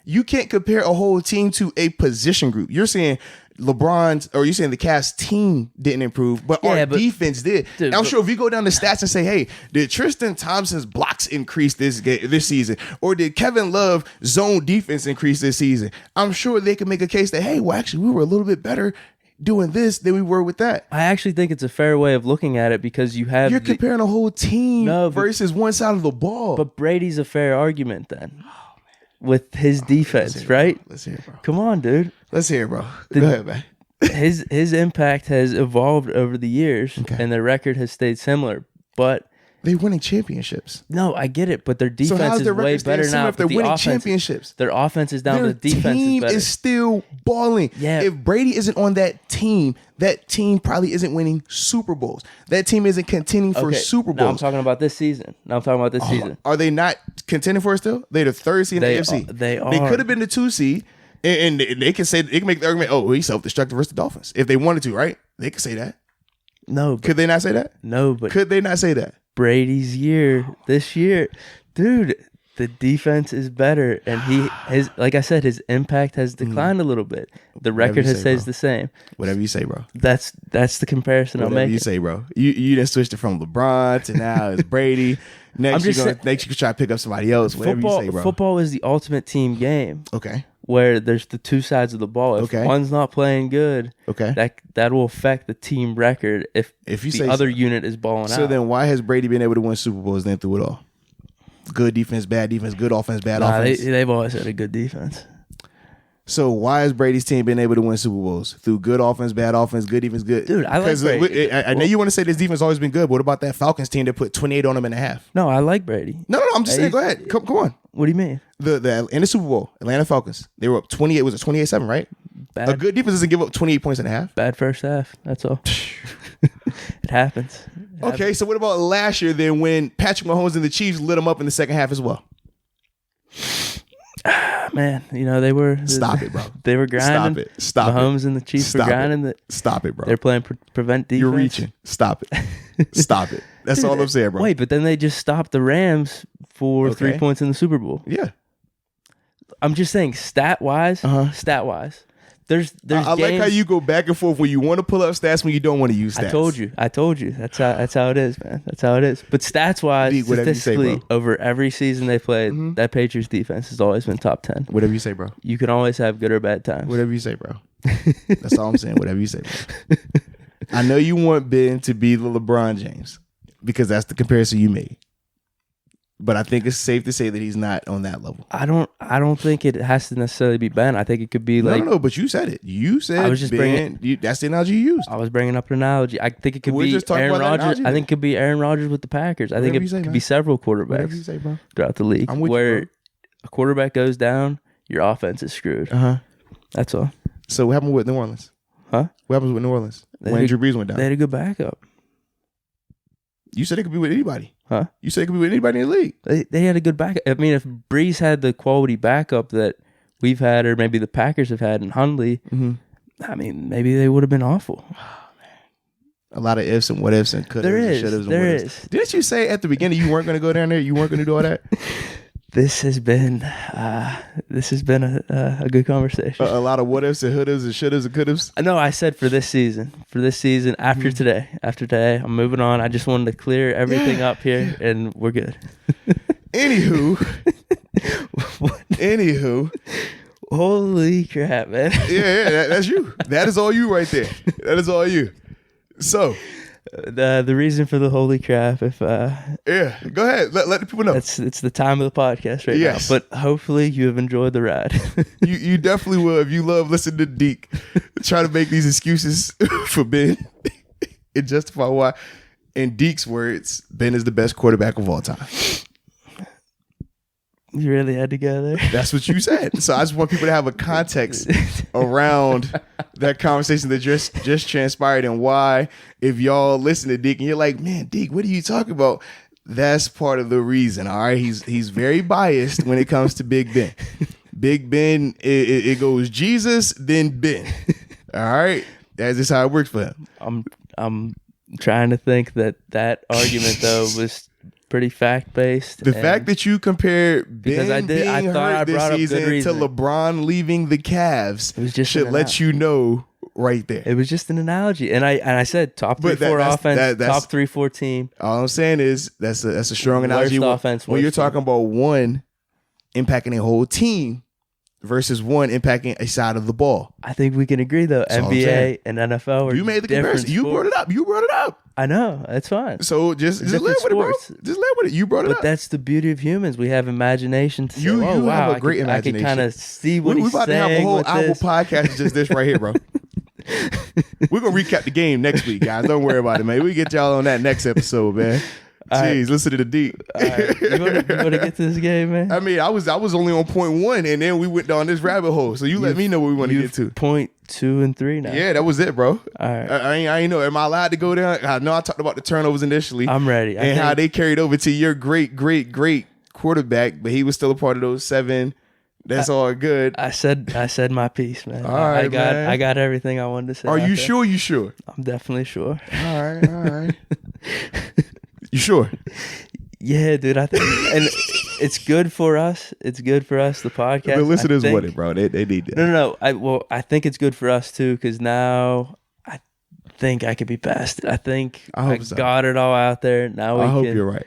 You can't compare a whole team to a position group. You're saying you're saying the Cavs team didn't improve, but our defense did. Dude, I'm sure if you go down the stats and say, hey, did Tristan Thompson's blocks increase this season? Or did Kevin Love zone defense increase this season? I'm sure they could make a case that, hey, well, actually, we were a little bit better doing this than we were with that. I actually think it's a fair way of looking at it because you're comparing a whole team versus one side of the ball. But Brady's a fair argument then. With his defense, right? Let's hear it, bro. Come on, dude. Let's hear it, bro. Go ahead, man. His impact has evolved over the years, and their record has stayed similar. But they're winning championships. No, I get it, but their defense is way better now. If they're winning championships, their offense is down. The defense team is better. Is still balling. Yeah. If Brady isn't on that team probably isn't winning Super Bowls. That team isn't contending for Super Bowls. Now I'm talking about this season. Are they not contending for it still? They're the third seed in the AFC. They are. They could have been the 2 seed, and they can make the argument, oh, he's self-destructive versus the Dolphins. If they wanted to, right? They could say that. No. Could they not say that? No, but could they not say that? Brady's year this year, dude, the defense is better, and like I said, his impact has declined a little bit. The record has stayed the same. Whatever you say, bro. That's the comparison I'm making. Whatever you say, bro. You just switched it from LeBron to now it's Brady. Next you can try to pick up somebody else. Whatever you say, bro. Football is the ultimate team game. Okay. Where there's the two sides of the ball. If one's not playing good, that will affect the team record if the other unit is balling out. So then why has Brady been able to win Super Bowls then through it all? Good defense, bad defense, good offense, bad offense. They've always had a good defense. So why has Brady's team been able to win Super Bowls? Through good offense, bad offense, good defense, good. Dude, I like Brady. I know you want to say this defense has always been good, but what about that Falcons team that put 28 on them in a half? No, I like Brady. No, I'm just saying, go ahead. Come on. What do you mean? In the Super Bowl, Atlanta Falcons, they were up 28. Was it 28-7, right? A good defense doesn't give up 28 points in a half. Bad first half. That's all. It happens. Okay, so what about last year then when Patrick Mahomes and the Chiefs lit them up in the second half as well? Man, they were... Stop it, bro. They were grinding. Stop it. Mahomes and the Chiefs were grinding. Stop it, bro. They're playing prevent defense. You're reaching. Stop it. Stop it. That's all I'm saying, bro. Wait, but then they just stopped the Rams for 3 points in the Super Bowl. Yeah. I'm just saying, stat-wise, there's I like how you go back and forth when you want to pull up stats when you don't want to use stats. I told you. That's how it is, man. That's how it is. But stats-wise, statistically, over every season they played, that Patriots defense has always been top 10. Whatever you say, bro. You can always have good or bad times. Whatever you say, bro. That's all I'm saying. Whatever you say, bro. I know you want Ben to be the LeBron James because that's the comparison you made. But I think it's safe to say that he's not on that level. I don't think it has to necessarily be Ben. I think it could be like no. But you said it. You said I was just Ben. That's the analogy you used. I was bringing up an analogy. I think it could We're be just talking Aaron about that Rodgers. analogy I think it could be Aaron Rodgers with the Packers. I think Whatever it you say, could man. be several Whatever you quarterbacks say, bro. throughout the league I'm with where you, a quarterback goes down, your offense is screwed. That's all. So what happened with New Orleans? Huh? What happens with New Orleans when Drew Brees went down? They had a good backup. You said it could be with anybody. Huh? You said it could be with anybody in the league. They had a good backup. I mean, if Breeze had the quality backup that we've had, or maybe the Packers have had in Hundley, I mean, maybe they would have been awful. A lot of ifs and what ifs and could There ifs and is. should ifs and There what ifs. is. Didn't you say at the beginning you weren't going to go down there? You weren't going to do all that? This has been a good conversation. A lot of what ifs and hood ifs and should ifs and could ifs. No, I said for this season. After today. After today, I'm moving on. I just wanted to clear everything up here, and we're good. Anywho. Holy crap, man. Yeah, that's you. That is all you right there. That is all you. So. The reason for the holy crap, if yeah, go ahead. Let the people know. it's the time of the podcast right now. But hopefully you have enjoyed the ride. you definitely will if you love listening to Deke try to make these excuses for Ben and justify why. In Deke's words, Ben is the best quarterback of all time. You really had to go there. That's what you said. So I just want people to have a context around that conversation that just transpired and why, if y'all listen to Deke and you're like, man, Deke, what are you talking about? That's part of the reason. All right. He's very biased when it comes to Big Ben. Big Ben, it goes Jesus, then Ben. All right. That's just how it works for him. I'm trying to think that argument though was pretty fact-based. The fact that you compared Ben being hurt this season to LeBron leaving the Cavs should let you know right there. It was just an analogy. And I said top 3-4 offense, top 3-4 team. All I'm saying is that's a strong analogy. When you're talking about one impacting a whole team versus one impacting a side of the ball. I think we can agree though. That's NBA and NFL are You made the comparison. You brought it up. I know. That's fine. So just live with it, bro. Just live with it. You brought it up. But that's the beauty of humans. We have imagination to say, you have a great imagination. I can kind of see what he's saying. We're about to have a whole Apple podcast just this right here, bro. We're going to recap the game next week, guys. Don't worry about it, man. We get y'all on that next episode, man. Jeez, listen to the Deke. Right. You want to get to this game, man? I mean, I was only on point 1, and then we went down this rabbit hole. So you let me know what we want to get to. Point 2 and 3 now. Yeah, that was it, bro. All right. I ain't know. Am I allowed to go down? I know I talked about the turnovers initially. I'm ready. And how they carried over to your great quarterback, but he was still a part of those 7. That's all good. I said my piece, man. All right, I got everything I wanted to say. Are you sure? You sure? I'm definitely sure. All right. You sure? Yeah, dude. I think, and it's good for us. It's good for us. The podcast. The listeners want it, bro. They need that. No. I think it's good for us too, because now I think I could be past it. I think I got it all out there. Now I hope you're right.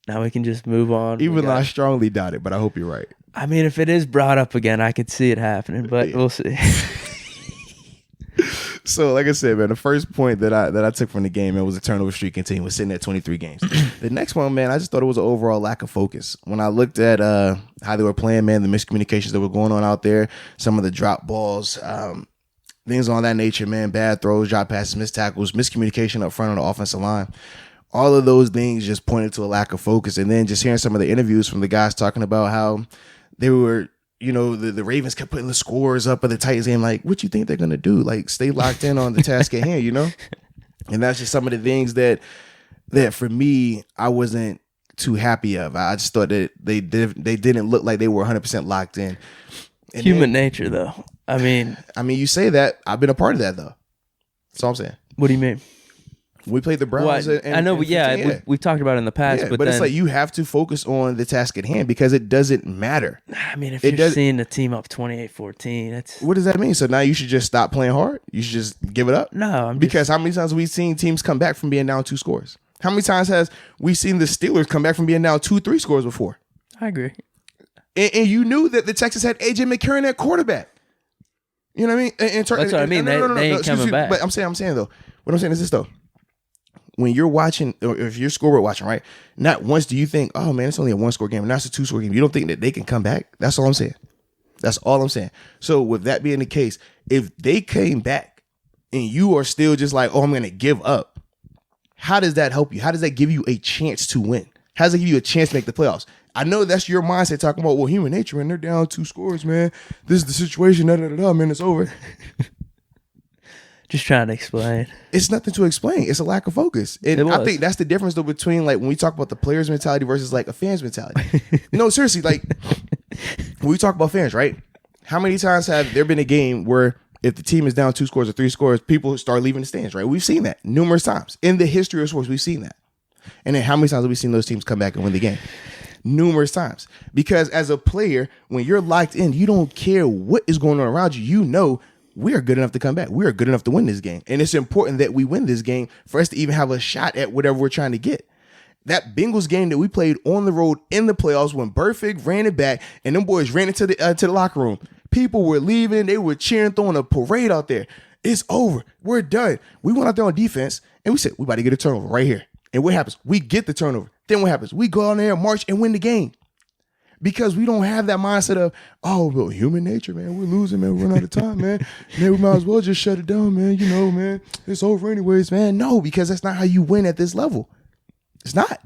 Now we can just move on. Even though I strongly doubt it, but I hope you're right. I mean, if it is brought up again, I could see it happening, but we'll see. So, like I said, man, the first point that I took from the game, it was a turnover streak continuing, was sitting at 23 games. The next one, man, I just thought it was an overall lack of focus. When I looked at how they were playing, man, the miscommunications that were going on out there, some of the drop balls, things on that nature, man, bad throws, drop passes, missed tackles, miscommunication up front on the offensive line. All of those things just pointed to a lack of focus. And then just hearing some of the interviews from the guys talking about how they were, the Ravens kept putting the scores up of the Titans game. Like, what you think they're going to do? Like, stay locked in on the task at hand, And that's just some of the things that for me, I wasn't too happy of. I just thought that they didn't look like they were 100% locked in. And Human nature, though. I mean, you say that. I've been a part of that, though. That's all I'm saying. What do you mean? We played the Browns. I know, we've talked about it in the past. But it's like you have to focus on the task at hand because it doesn't matter. I mean, if you're seeing the team up 28-14, that's... What does that mean? So now you should just stop playing hard? You should just give it up? No. Because how many times have we seen teams come back from being down 2 scores? How many times has we seen the Steelers come back from being down 2-3 scores before? I agree. And you knew that the Texans had A.J. McCarron at quarterback. You know what I mean? That's what I mean. They ain't coming back. But I'm saying though. What I'm saying is this though. when you're watching, or if you're scoreboard watching, right? Not once do you think, oh man, it's only a 1-score game, and that's a 2-score game. You don't think that they can come back? That's all I'm saying. That's all I'm saying. So with that being the case, if they came back and you are still just like, oh, I'm going to give up, how does that help you? How does that give you a chance to win? How does it give you a chance to make the playoffs? I know that's your mindset talking about, well, human nature, and they're down 2 scores, man. This is the situation, man, it's over. Just trying to explain. It's nothing to explain. It's a lack of focus. And I think that's the difference, though, between, like, when we talk about the player's mentality versus, like, a fan's mentality. No, seriously, like, when we talk about fans, right? How many times have there been a game where if the team is down 2 scores or 3 scores, people start leaving the stands, right? We've seen that numerous times. In the history of sports, we've seen that. And then how many times have we seen those teams come back and win the game? Numerous times. Because as a player, when you're locked in, you don't care what is going on around you. You know we are good enough to come back. We are good enough to win this game. And it's important that we win this game for us to even have a shot at whatever we're trying to get. That Bengals game that we played on the road in the playoffs when Burfict ran it back and them boys ran into the locker room. People were leaving. They were cheering, throwing a parade out there. It's over. We're done. We went out there on defense and we said, we about to get a turnover right here. And what happens? We get the turnover. Then what happens? We go out there, march, and win the game. Because we don't have that mindset of, oh, well, human nature, man. We're losing, man. We're running out of time, man. Man, we might as well just shut it down, man. You know, man. It's over anyways, man. No, because that's not how you win at this level. It's not.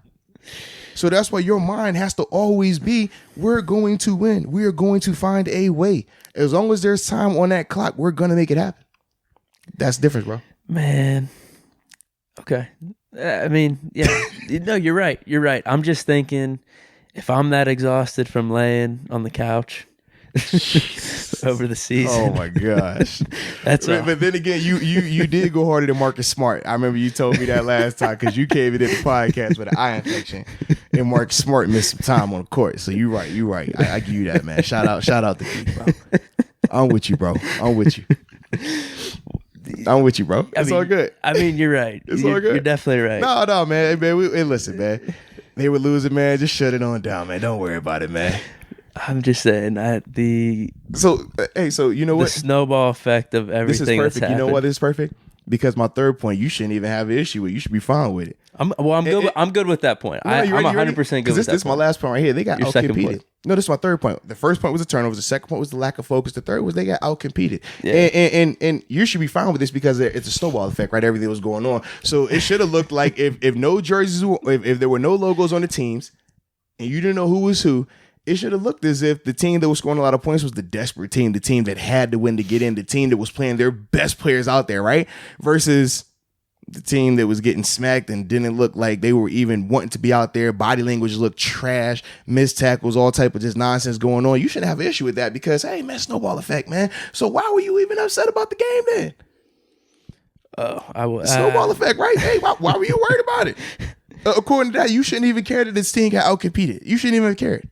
So that's why your mind has to always be, we're going to win. We are going to find a way. As long as there's time on that clock, we're going to make it happen. That's the difference, bro. Man. Okay. I mean, yeah. No, you're right. You're right. I'm just thinking, if I'm that exhausted from laying on the couch over the season. Oh my gosh. That's right. But then again, you did go harder than Marcus Smart. I remember you told me that last time because you came in the podcast with an eye infection, and Marcus Smart missed some time on the court. So you're right. I give you that, man. Shout out to Deke, bro. I'm with you, bro. I'm with you, bro. It's all good. I mean, you're right. It's all good. You're definitely right. No, man. Hey, listen, man. They were losing, man. Just shut it on down, man. Don't worry about it, man. I'm just saying that So you know what? The snowball effect of everything. This is perfect. That's happened. You know why this is perfect? Because my third point, you shouldn't even have an issue with. You should be fine with it. I'm good with that point. I'm 100% good with that. This is my last point right here. They got outcompeted. No, this is my third point. The first point was the turnovers. The second point was the lack of focus. The third was they got outcompeted. Yeah. And you should be fine with this because it's a snowball effect, right? Everything was going on. So it should have looked like if no jerseys, if there were no logos on the teams, and you didn't know who was who, it should have looked as if the team that was scoring a lot of points was the desperate team, the team that had to win to get in, the team that was playing their best players out there, right? Versus the team that was getting smacked and didn't look like they were even wanting to be out there. Body language looked trash, missed tackles, all type of just nonsense going on. You shouldn't have an issue with that because, hey, man, snowball effect, man. So why were you even upset about the game then? Snowball effect, right? Hey, why were you worried about it? According to that, you shouldn't even care that this team got outcompeted. You shouldn't even have cared.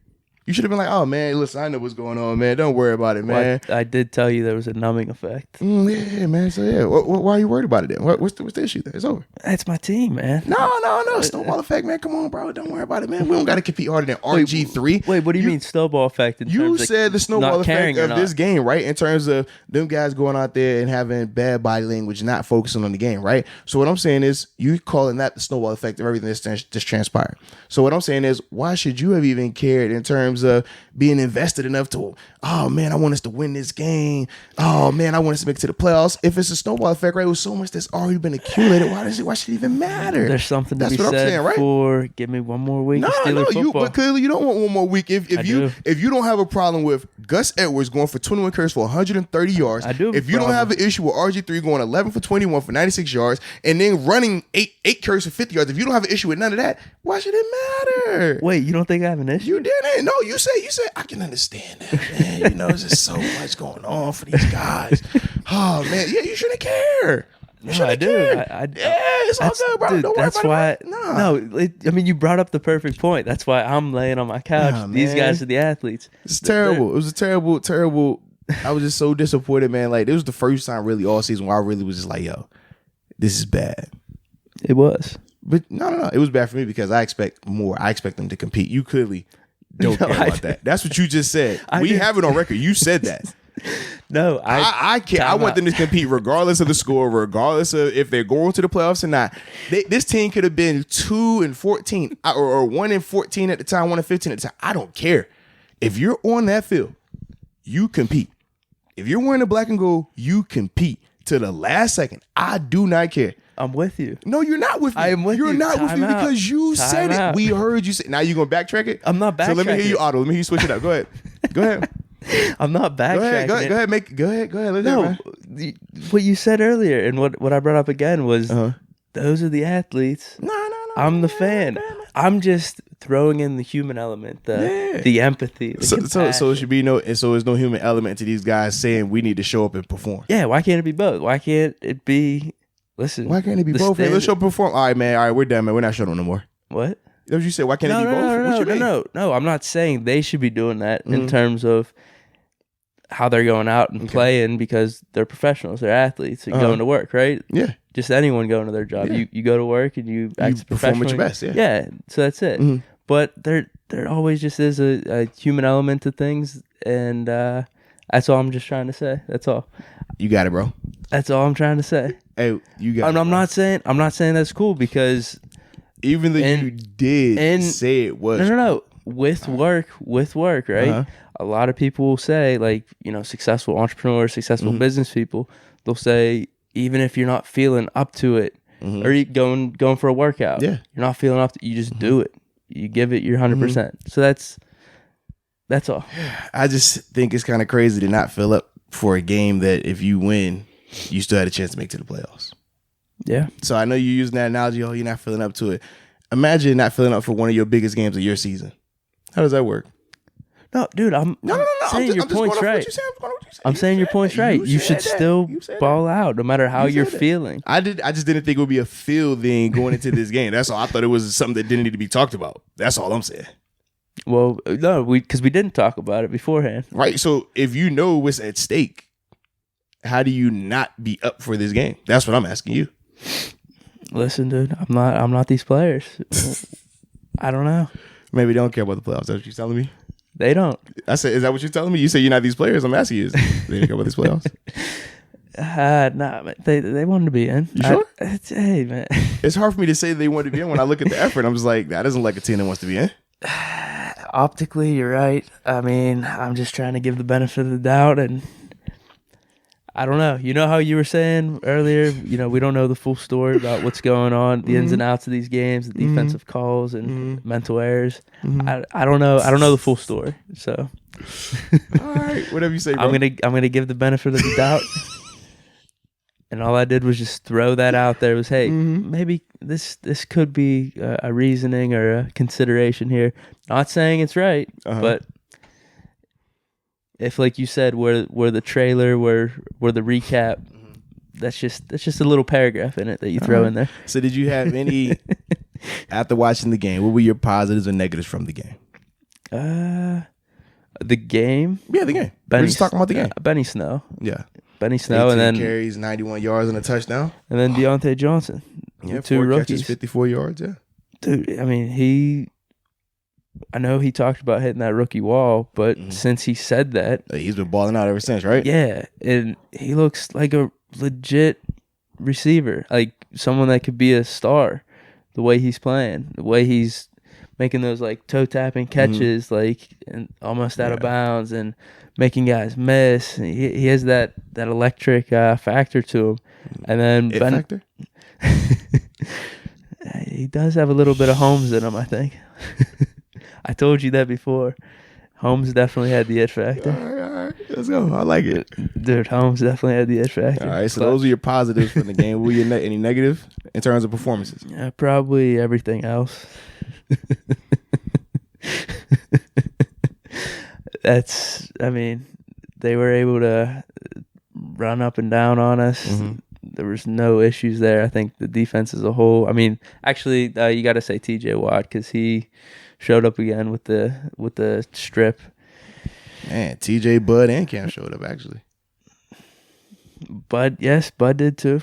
You should have been like, oh, man, listen, I know what's going on, man. Don't worry about it, man. Well, I did tell you there was a numbing effect. Yeah, man. So, yeah. Why are you worried about it then? What's the issue there? It's over. That's my team, man. No. Snowball effect, man. Come on, bro. Don't worry about it, man. We don't got to compete harder than RG3. Wait, what do you mean snowball effect? You said the snowball effect of this game, right? In terms of them guys going out there and having bad body language, not focusing on the game, right? So what I'm saying is you calling that the snowball effect of everything that's just transpired. So what I'm saying is why should you have even cared in terms of being invested enough to, oh man, I want us to win this game. Oh man, I want us to make it to the playoffs. If it's a snowball effect, right, with so much that's already been accumulated, why should it even matter? There's something to be said right? for give me one more week. But clearly you don't want one more week. If you don't have a problem with Gus Edwards going for 21 carries for 130 yards, if you don't have an issue with RG3 going 11 for 21 for 96 yards, and then running eight carries for 50 yards, if you don't have an issue with none of that, why should it matter? Wait, you don't think I have an issue? You didn't. No, you said I can understand that, man. You know, there's just so much going on for these guys. Oh man, yeah, you shouldn't care. I do. Yeah, it's all good, bro. Dude, don't worry that's about why. it. I mean, you brought up the perfect point. That's why I'm laying on my couch. These guys are the athletes. It's terrible. It was a terrible. I was just so disappointed, man. Like, this was the first time really all season where I really was just like, yo, this is bad. It was. But no. It was bad for me because I expect more. I expect them to compete. You clearly don't care about that. That's what you just said. We have it on record. You said that. No, I can't. I want them to compete regardless of the score, regardless of if they're going to the playoffs or not. This team could have been 2-14 or 1-14 at the time, 1-15 at the time. I don't care. If you're on that field, you compete. If you're wearing the black and gold, you compete to the last second. I do not care. I'm with you. No, you're not with me. I am with you. You're not with me because you said it. Out. We heard you say. Now you're gonna backtrack it. I'm not backtracking. So let me hear you, Otto. Let me hear you switch it up. Go ahead. Go ahead. I'm not backtracking. Go ahead. Go ahead. Let's no, what you said earlier and what I brought up again was those are the athletes. No. I'm the fan. I'm just throwing in the human element, the empathy. The so it should be there's no human element to these guys saying we need to show up and perform. Yeah, why can't it be both? Why can't it be? Listen, why can't it be both? Hey, let's show perform. All right, we're done, man. We're not showing no more. What? That's what you said. Why can't it be both? No. I'm not saying they should be doing that in terms of how they're going out and playing because they're professionals, they're athletes, and going to work, right? Yeah. Just anyone going to their job. Yeah. You go to work and you act perform at your best. Yeah. Yeah. So that's it. Mm-hmm. But there always just is a human element to things, and that's all I'm just trying to say. That's all. You got it, bro. That's all I'm trying to say. Hey, you got it. I'm not saying that's cool because even though you did say it was no. With work, right? A lot of people will say, like, successful entrepreneurs, successful business people, they'll say, even if you're not feeling up to it, or you going for a workout, you're not feeling up to it, you just do it. You give it your 100%. So that's all. I just think it's kind of crazy to not fill up for a game that if you win, you still had a chance to make to the playoffs. Yeah. So I know you're using that analogy, you're not filling up to it. Imagine not filling up for one of your biggest games of your season. How does that work? No, dude, I'm saying your point's right. I'm saying your point's right. You should still ball out no matter how you're feeling. I just didn't think it would be a feel thing going into this game. That's all. I thought it was something that didn't need to be talked about. That's all I'm saying. Well, no, because we didn't talk about it beforehand. Right. So if you know what's at stake, how do you not be up for this game? That's what I'm asking you. Listen, dude, I'm not these players. I don't know. Maybe they don't care about the playoffs. That's what you're telling me? They don't. I said, is that what you're telling me? You say you're not these players. I'm asking you. They don't care about these playoffs. Nah, they wanted to be in. You sure? Hey, man. It's hard for me to say they wanted to be in when I look at the effort. I'm just like, that doesn't like a team that wants to be in. Optically, you're right. I mean, I'm just trying to give the benefit of the doubt, and I don't know. You know how you were saying earlier, we don't know the full story about what's going on, the ins and outs of these games, the defensive calls and mental errors. I don't know. I don't know the full story. So, all right, whatever you say, bro. I'm gonna give the benefit of the doubt. And all I did was just throw that out there. Was, hey, maybe this could be a reasoning or a consideration here. Not saying it's right, but if, like you said, where the trailer, where the recap, that's just a little paragraph in it that you throw in there. So did you have any, after watching the game, what were your positives or negatives from the game? The game? Yeah, the game. We're just talking about the game. Benny Snow. Yeah. Benny Snow, and then carries, 91 yards and a touchdown. And then Deontay Johnson. Yeah, 2 rookies. Catches, 54 yards, yeah. Dude, I mean, I know he talked about hitting that rookie wall, but since he said that, he's been balling out ever since, right? Yeah, and he looks like a legit receiver, like someone that could be a star. The way he's playing, the way he's making those like toe tapping catches, like and almost out of bounds, and making guys miss. He has that electric factor to him, and then factor. He does have a little bit of Holmes in him, I think. I told you that before. Holmes definitely had the it factor. All right. Let's go. I like it. Dude, Holmes definitely had the it factor. All right, so those are your positives from the game. Were your any negative in terms of performances? Yeah, probably everything else. They were able to run up and down on us. There was no issues there. I think the defense as a whole. I mean, actually, you got to say T.J. Watt because he showed up again with the strip. Man, T.J., Bud, and Cam showed up actually. Bud did too,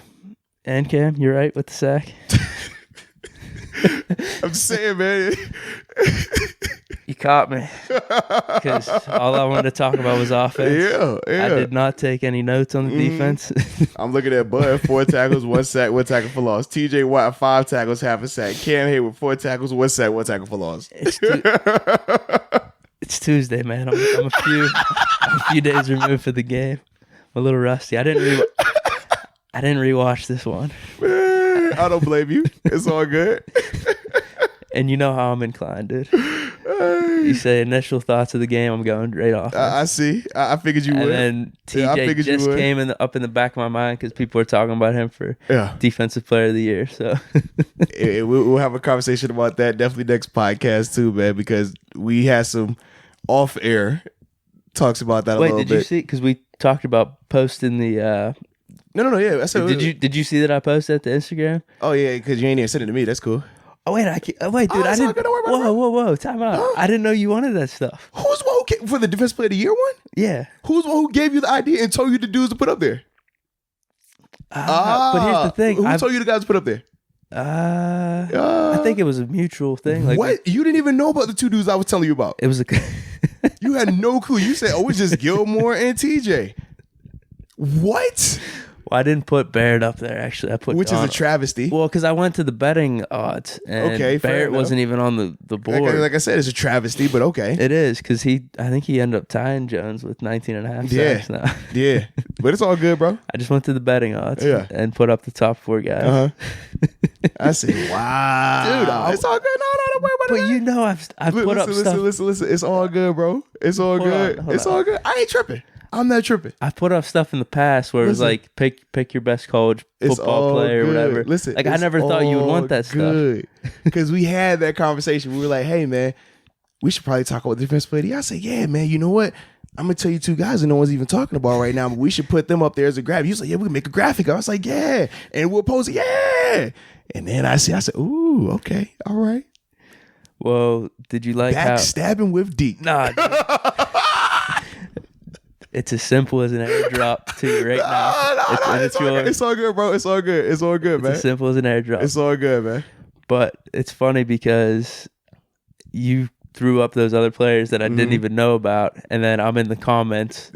and Cam. You're right with the sack. I'm just saying, man. You caught me. Because all I wanted to talk about was offense. Yeah. I did not take any notes on the defense. I'm looking at Bud, 4 tackles, 1 sack, 1 tackle for loss. TJ Watt, 5 tackles, half a sack. Cam Hayward, 4 tackles, 1 sack, 1 tackle for loss. It's Tuesday, man. I'm a few days removed for the game. I'm a little rusty. I didn't rewatch this one. I don't blame you. It's all good. And you know how I'm inclined, dude. You say initial thoughts of the game, I'm going right off. I see. I figured you would. And then TJ just came up in the back of my mind because people were talking about him for Defensive Player of the Year. So we'll have a conversation about that definitely next podcast too, man, because we had some off-air talks about that a little bit. Wait, did you see? Because we talked about posting the... No, yeah. Did you see that I posted to Instagram? Oh, yeah, because you ain't even sent it to me. That's cool. Oh, wait, dude, I didn't... Whoa, time out. I didn't know you wanted that stuff. Who's the one who came for the Defense Player of the Year one? Yeah. Who's the one who gave you the idea and told you the dudes to put up there? But here's the thing. Who told you the guys to put up there? I think it was a mutual thing. Like, what? You didn't even know about the 2 dudes I was telling you about. It was You had no clue. You said, it's just Gilmore and TJ. What? Well, I didn't put Barrett up there, actually. I put Which is a travesty. Well, because I went to the betting odds, and Barrett wasn't even on the board. Like I said, it's a travesty, but okay. It is, because I think he ended up tying Jones with 19 and a half sacks now. Yeah, but it's all good, bro. I just went to the betting odds and put up the top 4 guys. I say, wow. Dude, it's all good. No, don't worry about it. But you know, I've put up stuff. Listen. It's all good, bro. It's all good. It's all good. I ain't tripping. I'm not tripping. I put up stuff in the past where it was like pick your best college football player or whatever. Listen, like I never thought you would want that stuff. Because we had that conversation. We were like, hey man, we should probably talk about defense player. I said, yeah, man, you know what? I'm gonna tell you 2 guys that no one's even talking about right now, but we should put them up there as a graph. You like, yeah, we can make a graphic. I was like, yeah, and we'll post it, yeah. And then I said, ooh, okay, all right. Well, did you like backstabbing with Deke? Nah. It's as simple as an airdrop to you right now. It's all good, bro. It's all good. It's all good, man. It's as simple as an airdrop. It's all good, man. But it's funny because you threw up those other players that I didn't even know about, and then I'm in the comments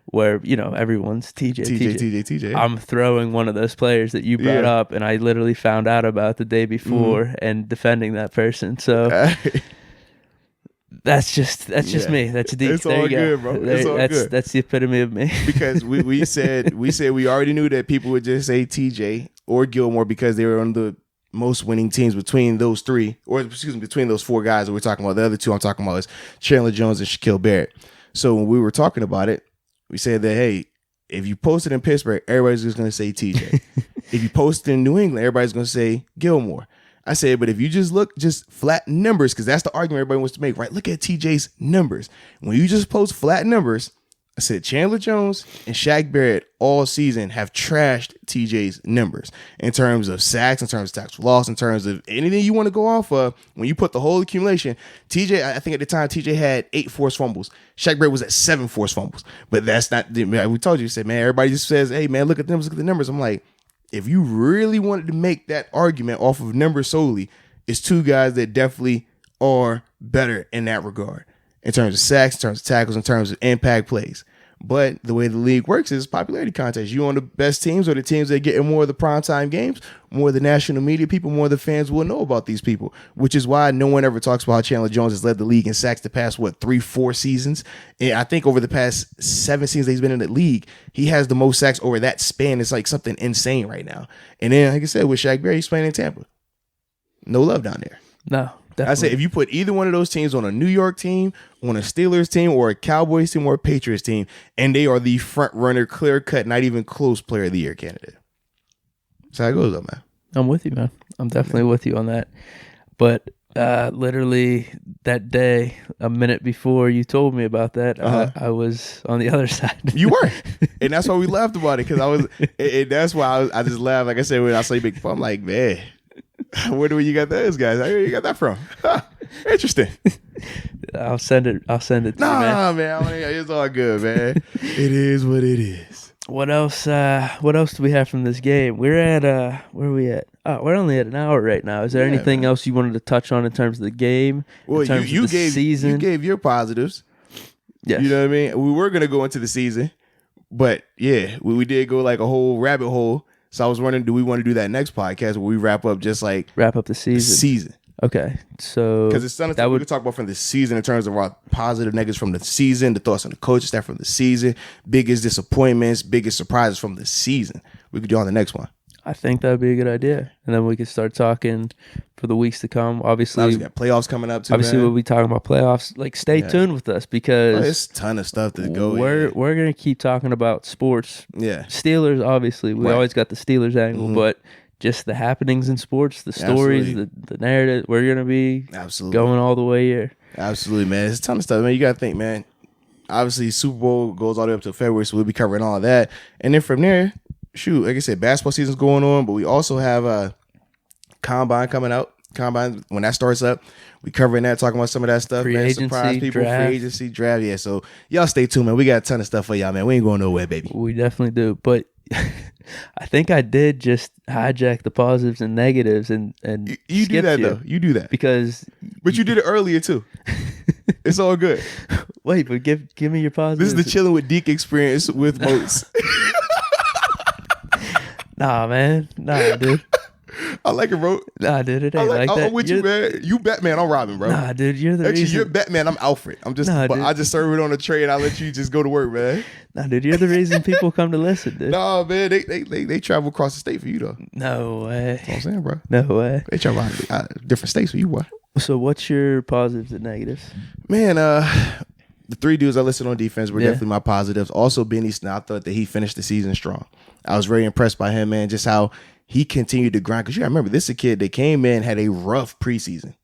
where, everyone's TJ. I'm throwing one of those players that you brought up, and I literally found out about the day before and defending that person. So... That's just me. That's Deke. It's all good, bro. It's all good. That's the epitome of me. Because we said we already knew that people would just say TJ or Gilmore because they were on the most winning teams between those 3, or between those 4 guys that we're talking about. The other 2 I'm talking about is Chandler Jones and Shaquille Barrett. So when we were talking about it, we said that, hey, if you post it in Pittsburgh, everybody's just going to say TJ. If you post it in New England, everybody's going to say Gilmore. I said, but if you just look flat numbers, because that's the argument everybody wants to make, right? Look at TJ's numbers. When you just post flat numbers, I said Chandler Jones and Shaq Barrett all season have trashed TJ's numbers in terms of sacks, in terms of tackles for loss, in terms of anything you want to go off of. When you put the whole accumulation, TJ, I think at the time, TJ had 8 forced fumbles. Shaq Barrett was at 7 forced fumbles. But that's not, we told you, said, man, everybody just says, hey, man, look at the numbers. I'm like, if you really wanted to make that argument off of numbers solely, it's 2 guys that definitely are better in that regard. In terms of sacks, in terms of tackles, in terms of impact plays. But the way the league works is popularity contest. You on the best teams or the teams that get in more of the primetime games, more of the national media people, more of the fans will know about these people, which is why no one ever talks about how Chandler Jones has led the league in sacks the past, 3-4 seasons. And I think over the past 7 seasons that he's been in the league, he has the most sacks over that span. It's like something insane right now. And then, like I said, with Shaq Barrett, he's playing in Tampa. No love down there. No. Definitely. I say if you put either one of those teams on a New York team, on a Steelers team, or a Cowboys team, or a Patriots team, and they are the front runner, clear cut, not even close player of the year candidate. That's how it goes, though, man. I'm with you, man. I'm definitely with you on that. But literally that day, a minute before you told me about that, I was on the other side. You were, and that's why we laughed about it, because I was, and that's why I just laughed. Like I said, when I saw you big, I'm like, man. Where do you got those guys? Where you got that from? Interesting. I'll send it to you, man. It's all good, man. It is what it is. What else do we have from this game? We're at where are we at? We're only at an hour right now. Is there anything else you wanted to touch on in terms of the game? Well, in terms of the season? You gave your positives. Yes. You know what I mean? We were going to go into the season, but yeah, we did go like a whole rabbit hole. So I was wondering, do we want to do that next podcast where we wrap up the season? Okay, so because it's something we could talk about from the season in terms of our positive, negatives from the season, the thoughts on the coaching staff from the season, biggest disappointments, biggest surprises from the season. We could do on the next one. I think that would be a good idea, and then we could start talking for the weeks to come. Obviously, we got playoffs coming up too. Obviously, we'll be talking about playoffs. Like, stay tuned with us because there's a ton of stuff to go. We're gonna keep talking about sports. Yeah, Steelers. Obviously, we always got the Steelers angle, but just the happenings in sports, the stories, the narrative. We're gonna be going all the way here. Absolutely, man. There's a ton of stuff, man. You gotta think, man. Obviously, Super Bowl goes all the way up to February, so we'll be covering all of that, and then from there. Shoot, like I said, basketball season's going on, but we also have a combine coming out. Combine, when that starts up, we covering that, talking about some of that stuff, free man. Agency, surprise people, draft. free agency, draft. Yeah, so y'all stay tuned, man. We got a ton of stuff for y'all, man. We ain't going nowhere, baby. We definitely do. But I think I did just hijack the positives and negatives and you do that though. You do that because, but you did it earlier too. It's all good. Wait, but give me your positives. This is the chilling with Deke experience with Moats. Nah, man. Nah, dude. I like it, bro. Nah, dude. It ain't like that. I'm with you, man. You Batman. I'm Robin, bro. Nah, dude. You're the reason. You're Batman. I'm Alfred. I'm just. But I just serve it on a tray and I let you just go to work, man. Nah, dude. You're the reason people come to listen, dude. Nah, man. They travel across the state for you though. No way. That's what I'm saying, bro. No way. They travel different states for you, boy. So what's your positives and negatives? Man, the three dudes I listed on defense were definitely my positives. Also, Benny Snell, I thought that he finished the season strong. I was very impressed by him, man, just how he continued to grind. Because you gotta remember, this is a kid that came in, had a rough preseason.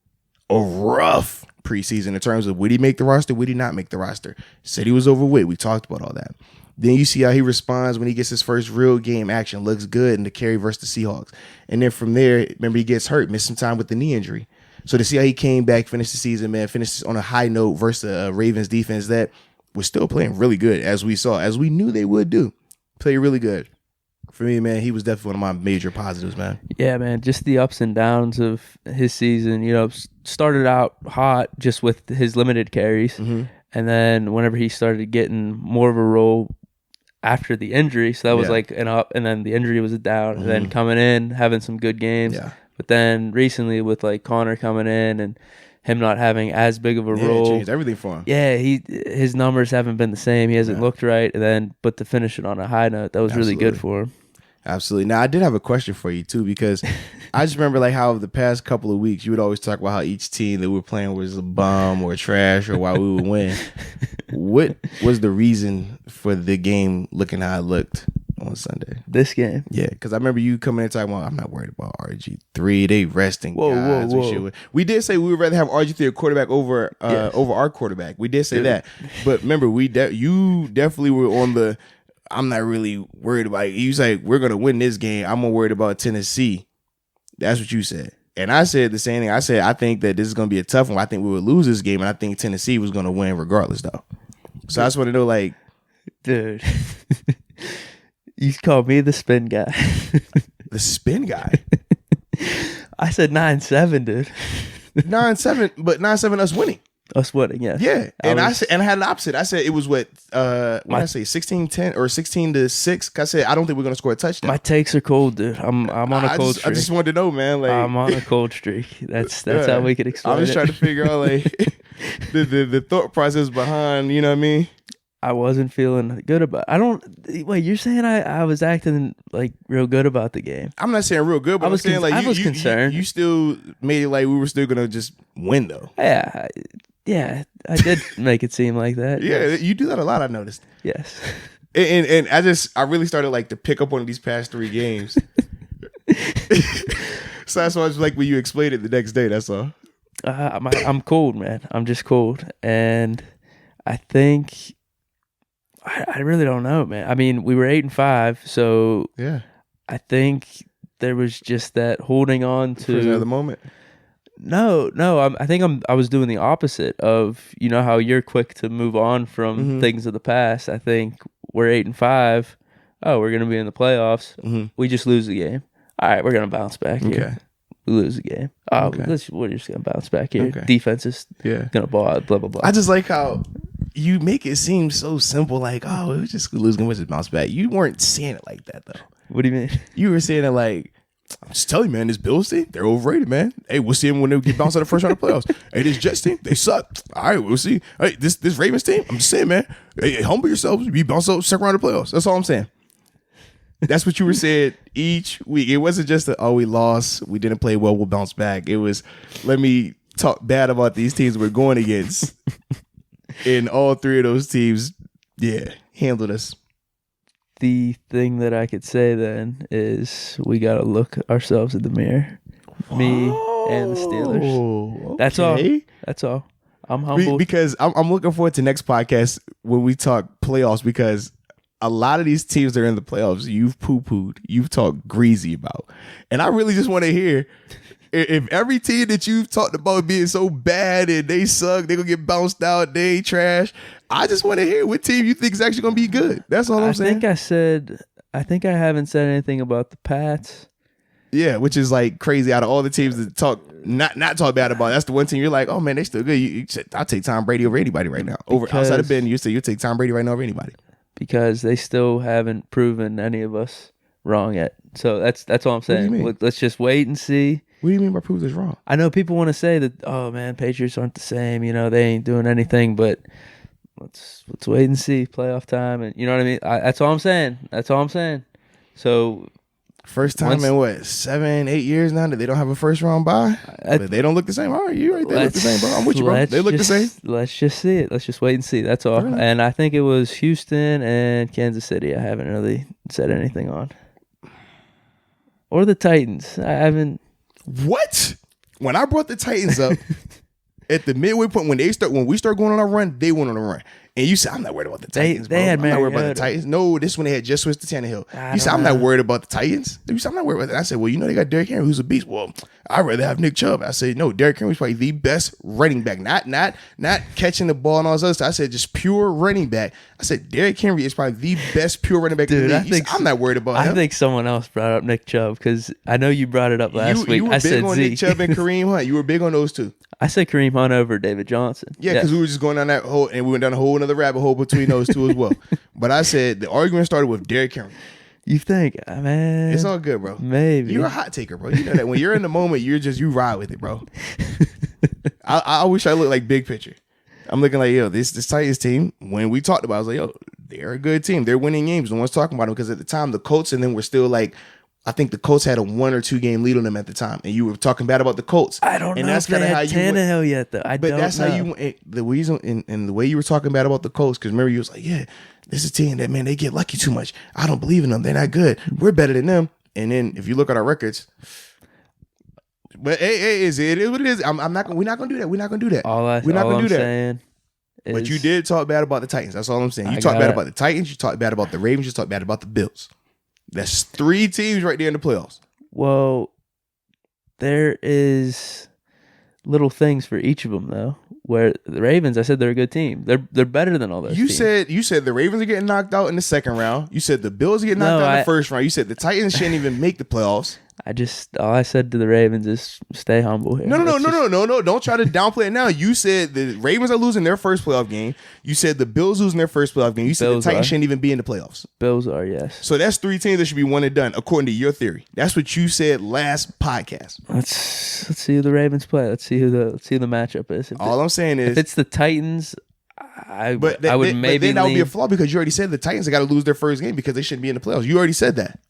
In terms of would he make the roster, would he not make the roster. Said he was overweight. We talked about all that. Then you see how he responds when he gets his first real game action. Looks good in the carry versus the Seahawks. And then from there, remember, he gets hurt, missed some time with the knee injury. So to see how he came back, finished the season, man, finished on a high note versus a Ravens defense that was still playing really good, as we saw, as we knew they would do. Play really good. For me, man, he was definitely one of my major positives, man. Yeah, man, just the ups and downs of his season. You know, started out hot just with his limited carries. And then whenever he started getting more of a role after the injury, so that was like an up, and then the injury was a down, and then coming in, having some good games. Yeah. But then recently with like Connor coming in and him not having as big of a role, it changed everything for him. Yeah, his numbers haven't been the same. He hasn't looked right, and then but to finish it on a high note, that was really good for him. Absolutely. Now, I did have a question for you, too, because I just remember like how the past couple of weeks, you would always talk about how each team that we were playing was a bum or trash or why we would win. What was the reason for the game looking how it looked on Sunday? This game? Yeah, because I remember you coming in talking about, I'm not worried about RG3. They resting guys. Whoa. We did say we would rather have RG3 a quarterback over our quarterback. We did say that. But remember, you definitely were on the... I'm not really worried about it. You say we're gonna win this game. I'm more worried about Tennessee. That's what you said, and I said the same thing. I said I think that this is gonna be a tough one. I think we would lose this game, and I think Tennessee was gonna win regardless, though. So I just want to know, like, dude, you called me the spin guy. The spin guy. I said 9-7, dude. 9-7, but 9-7 us winning. Us winning, yes. Yeah, and I had the opposite. I said it was what did I say 16-10 or 16-6. I said I don't think we're gonna score a touchdown. My takes are cold, dude. I'm on a cold streak. I just wanted to know, man. Like I'm on a cold streak. That's how we could explain it. I was trying to figure out like the thought process behind. You know what I mean? I wasn't feeling good about. Wait, you're saying I was acting like real good about the game? I'm not saying real good, but I'm saying like I was concerned. You still made it like we were still gonna just win though. Yeah, I did make it seem like that. Yeah, yes. You do that a lot, I noticed. Yes. And I really started like to pick up on these past 3 games. So that's why I was like when you explained it the next day, that's all. I'm cold, man. I'm just cold. And I think I really don't know, man. I mean, we were 8-5, so yeah. I think there was just that holding on to another moment. No. I think I was doing the opposite of, you know how you're quick to move on from things of the past. I think we're 8-5. Oh, we're gonna be in the playoffs. We just lose the game. All right, we're gonna bounce back here. Okay. We lose the game. Okay. We're just gonna bounce back here. Okay. Defense is gonna ball out. Blah blah blah. I just like how you make it seem so simple. Like, oh, it was just losing, we just bounce back. You weren't saying it like that though. What do you mean? You were saying it like, I'm just telling you, man, this Bills team, they're overrated, man. Hey, we'll see them when they get bounced out of the first round of playoffs. Hey, this Jets team, they suck. All right, we'll see. Hey, this Ravens team, I'm just saying, man. Hey, humble yourselves. You bounce out second round of playoffs. That's all I'm saying. That's what you were saying each week. It wasn't just we lost, we didn't play well, we'll bounce back. It was, let me talk bad about these teams we're going against. And all three of those teams, handled us. The thing that I could say then is we got to look ourselves in the mirror. Me and the Steelers. Okay. That's all. That's all. I'm humble. Because I'm looking forward to next podcast when we talk playoffs, because a lot of these teams that are in the playoffs, you've poo-pooed, you've talked greasy about. And I really just want to hear if every team that you've talked about being so bad and they suck, they're going to get bounced out, they trash. I just want to hear what team you think is actually going to be good. That's all I'm saying. I think I haven't said anything about the Pats. Yeah, which is like crazy. Out of all the teams that talk, not talk bad about, that's the one team you're like, oh man, they still good. I'll take Tom Brady over anybody right now. Outside of Ben, you say you take Tom Brady right now over anybody. Because they still haven't proven any of us wrong yet. So that's all I'm saying. Let's just wait and see. What do you mean by prove us wrong? I know people want to say that, oh man, Patriots aren't the same. You know, they ain't doing anything. But let's wait and see. Playoff time, and you know what I mean. That's all I'm saying. That's all I'm saying. So first time in what 7-8 years now that they don't have a first round bye. But they don't look the same. All right, you right. They look the same, bro. I'm with you, bro. They look the same. Let's just see it. Let's just wait and see. That's all. Right. And I think it was Houston and Kansas City. I haven't really said anything on. Or the Titans. I haven't. What? When I brought the Titans up at the midway point, when we start going on our run, they went on a run. And you said, I'm not worried about the Titans, bro. I'm not worried about the Titans. No, this one they had just switched to Tannehill. You said, I'm not worried about the Titans. You said, I'm not worried about that. I said, well, you know they got Derrick Henry, who's a beast. Well, I'd rather have Nick Chubb. I said, no, Derrick Henry's probably the best running back. Not catching the ball and all this other stuff. I said, just pure running back. I said, Derrick Henry is probably the best pure running back in the league. I'm not worried about him. I think someone else brought up Nick Chubb because I know you brought it up last week. You were big on Nick Chubb and Kareem Hunt. You were big on those two. I said Kareem Hunt over David Johnson. Yeah, because we were just going down that hole, and we went down a whole another rabbit hole between those two as well. But I said the argument started with Derrick Henry. You think, man? It's all good, bro. Maybe you're a hot taker, bro. You know that when you're in the moment, you ride with it, bro. I wish I looked like big picture. I'm looking like, yo, this Titans team. When we talked about it, I was like, yo, they're a good team. They're winning games. No one's talking about them because at the time the Colts and them were still like. I think the Colts had a 1 or 2 game lead on them at the time, and you were talking bad about the Colts. I don't know that's if they had Tannehill yet, though. But that's how you the reason and the way you were talking bad about the Colts, because remember you was like, yeah, this is a team that, man, they get lucky too much. I don't believe in them. They're not good. We're better than them. And then if you look at our records, but it is what it is. We're not gonna do that. We're not gonna do that. We're not gonna do that. But you did talk bad about the Titans. That's all I'm saying. You talked bad about the Titans. You talked bad about the Ravens. You talked bad about the Bills. That's 3 teams right there in the playoffs. Well, there is little things for each of them, though. Where the Ravens, I said they're a good team. They're better than all those teams. You said the Ravens are getting knocked out in the second round. You said the Bills are getting knocked out in the first round. You said the Titans shouldn't even make the playoffs. All I said to the Ravens is stay humble here. No. Don't try to downplay it now. You said the Ravens are losing their first playoff game. You said the Bills losing their first playoff game. You said the Titans shouldn't even be in the playoffs. Bills are, yes. So that's 3 teams that should be one and done, according to your theory. That's what you said last podcast. Let's see who the Ravens play. Let's see who the matchup is. All I'm saying is, if it's the Titans, I would maybe. But then that would be a flaw because you already said the Titans have got to lose their first game because they shouldn't be in the playoffs. You already said that.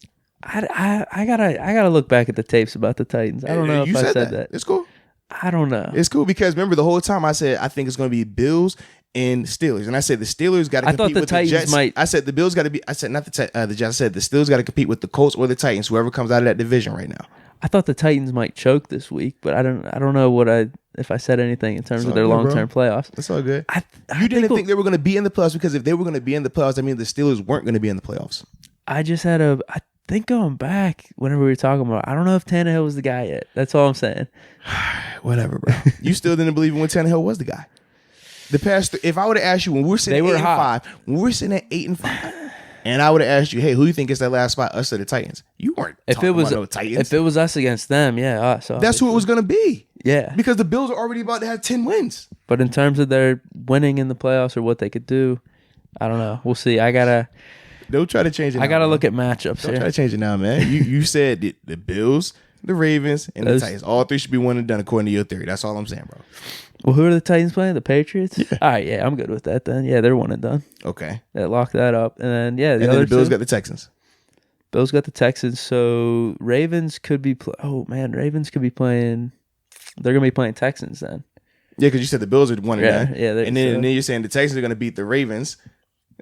I gotta look back at the tapes about the Titans. I don't know if I said that. It's cool. I don't know. It's cool because remember the whole time I said I think it's going to be Bills and Steelers, and I said the Steelers got to compete with the Jets. I said the Bills got to be. I said not the Jets. I said the Steelers got to compete with the Colts or the Titans, whoever comes out of that division right now. I thought the Titans might choke this week, but I don't know if I said anything in terms of their long-term playoffs. That's all good. You didn't think they were going to be in the playoffs because if they were going to be in the playoffs, I mean the Steelers weren't going to be in the playoffs. I think going back, whenever we were talking about, I don't know if Tannehill was the guy yet. That's all I'm saying. Whatever, bro. You still didn't believe when Tannehill was the guy. If I would have asked you when we were sitting at 8-5, when we were sitting at 8-5, And I would have asked you, hey, who you think is that last spot, us or the Titans? You weren't talking about no Titans. If it was us against them, yeah, us. That's who it was going to be. Yeah. Because the Bills are already about to have 10 wins. But in terms of their winning in the playoffs or what they could do, I don't know. We'll see. Don't try to change it now. I got to look at matchups Don't here. try to change it now, man. You said the Bills, the Ravens, and the Titans. All three should be one and done according to your theory. That's all I'm saying, bro. Well, who are the Titans playing? The Patriots? Yeah. All right, yeah, I'm good with that then. Yeah, they're one and done. Okay. Yeah, lock that up. And then, yeah, the Bills got the Texans. Bills got the Texans. So Ravens could be Ravens could be playing. They're going to be playing Texans then. Yeah, because you said the Bills are one and done. Yeah, and then you're saying the Texans are going to beat the Ravens,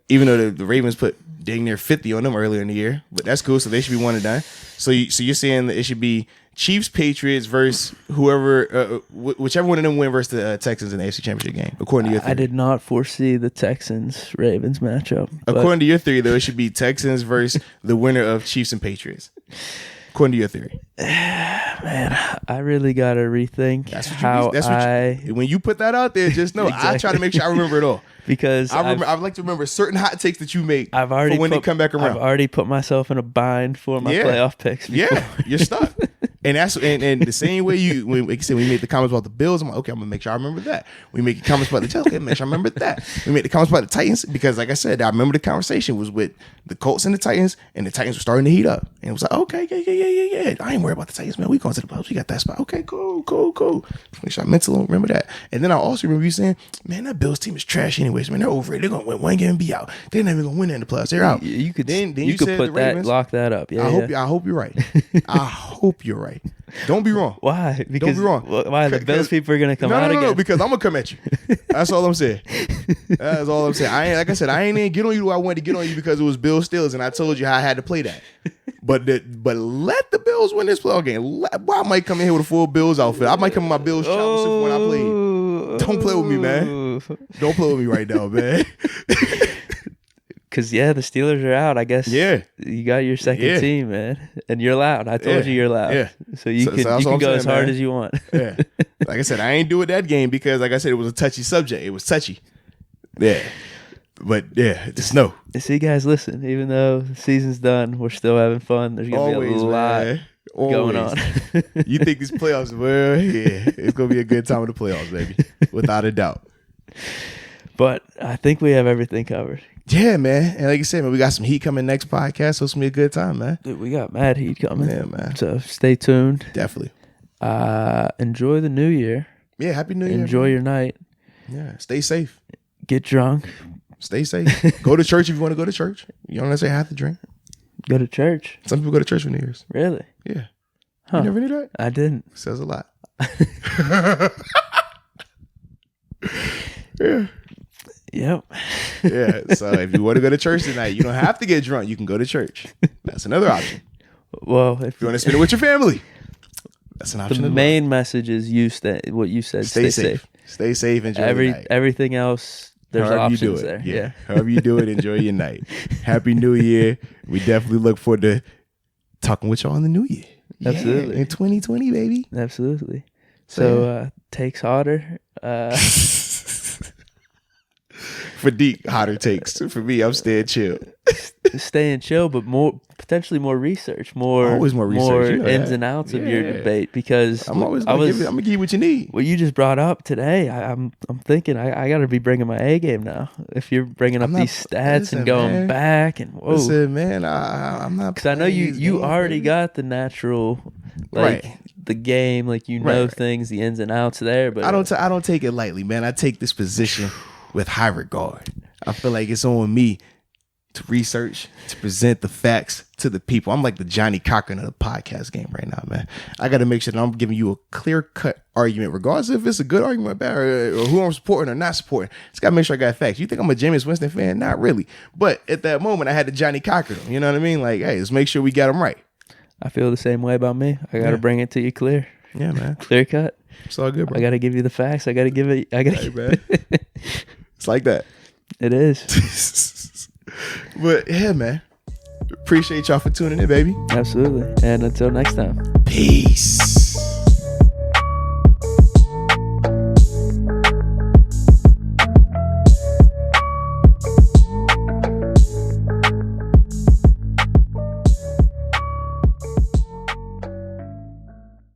even though the Ravens put dang near 50 on them earlier in the year. But that's cool. So they should be one and done. So you're saying that it should be Chiefs, Patriots versus whoever, whichever one of them win versus the Texans in the AFC Championship game, according to your theory. I did not foresee the Texans-Ravens matchup. According to your theory, though, it should be Texans versus the winner of Chiefs and Patriots. According to your theory. Man, I really got to rethink when you put that out there, just know, exactly. I try to make sure I remember it all. Because I'd like to remember certain hot takes that you make for when they come back around. I've already put myself in a bind for my playoff picks before. Yeah, you're stuck. And that's and the same way like you said, we made the comments about the Bills. I'm like, okay, I'm gonna make sure I remember that. We make the comments about the Jets. Okay, make sure I remember that. We made the comments about the Titans because, like I said, I remember the conversation was with the Colts and the Titans were starting to heat up. And it was like, okay, yeah. I ain't worried about the Titans, man. We going to the playoffs. We got that spot. Okay, cool. Make sure I mentally remember that. And then I also remember you saying, man, that Bills team is trash anyways. Man, they're over it. They're gonna win one game and be out. They're not even gonna win in the playoffs. They're out. You could put that, lock that up. Yeah. I hope you're right. I hope you're right. Don't be wrong. Why? Don't be wrong. Why? The Bills people are going to come out again? No, because I'm going to come at you. That's all I'm saying. That's all I'm saying. Like I said, I ain't get on you the way I wanted to get on you because it was Bills Steelers, and I told you how I had to play that. But let the Bills win this playoff game. I might come in here with a full Bills outfit. I might come in my Bills shop when I play. Don't play with me, man. Don't play with me right now, man. Because, the Steelers are out, I guess. Yeah. You got your second team, man. And you're loud. I told you you're loud. Yeah. So you can go as hard as you want. Yeah. Like I said, I ain't do it that game because, like I said, it was a touchy subject. It was touchy. Yeah. But, yeah, just know. See, guys, listen. Even though the season's done, we're still having fun. There's going to be a lot going on. You think these playoffs, well, yeah. It's going to be a good time in the playoffs, baby. Without a doubt. But I think we have everything covered. Yeah, man. And like you said, man, we got some heat coming next podcast, so it's going to be a good time, man. Dude, we got mad heat coming. Yeah, man. So stay tuned. Definitely. Enjoy the new year. Yeah, happy new year. Enjoy your night. Yeah, stay safe. Get drunk. Stay safe. Go to church if you want to go to church. You don't necessarily have to drink. Go to church. Some people go to church for New Year's. Really? Yeah. Huh. You never knew that? I didn't. Says a lot. Yeah. Yep. Yeah. So if you want to go to church tonight, you don't have to get drunk. You can go to church. That's another option. Well, if you want to spend it with your family, that's an option. The main message is what you said. Stay safe. Stay safe. Enjoy your night. Everything else, there's however options you do it. there. Yeah. However you do it, enjoy your night. Happy New Year. We definitely look forward to talking with y'all in the new year. Absolutely. In 2020, baby. Absolutely. So takes hotter. For Deke, hotter takes. For me, I'm staying chill. Staying chill, but potentially more research, always more research, more ins and outs of your debate. Because I'm gonna give you what you need. What you just brought up today, I'm thinking I got to be bringing my A game now. If you're bringing up these stats and going back and whoa, listen, man, I'm not because I know you already got the natural the game, like things, the ins and outs there. But I don't take it lightly, man. I take this position with high regard. I feel like it's on me to research, to present the facts to the people. I'm like the Johnny Cochran of the podcast game right now, man. I got to make sure that I'm giving you a clear-cut argument, regardless if it's a good argument or bad, or who I'm supporting or not supporting. Just got to make sure I got facts. You think I'm a Jameis Winston fan? Not really. But at that moment, I had to Johnny Cochran him. You know what I mean? Like, hey, let's make sure we got them right. I feel the same way about me. I got to bring it to you clear. Yeah, man. Clear cut. It's all good, bro. I got to give you the facts. I got to give it. Hey, man. It's like that. It is. But yeah, man. Appreciate y'all for tuning in, baby. Absolutely. And until next time. Peace.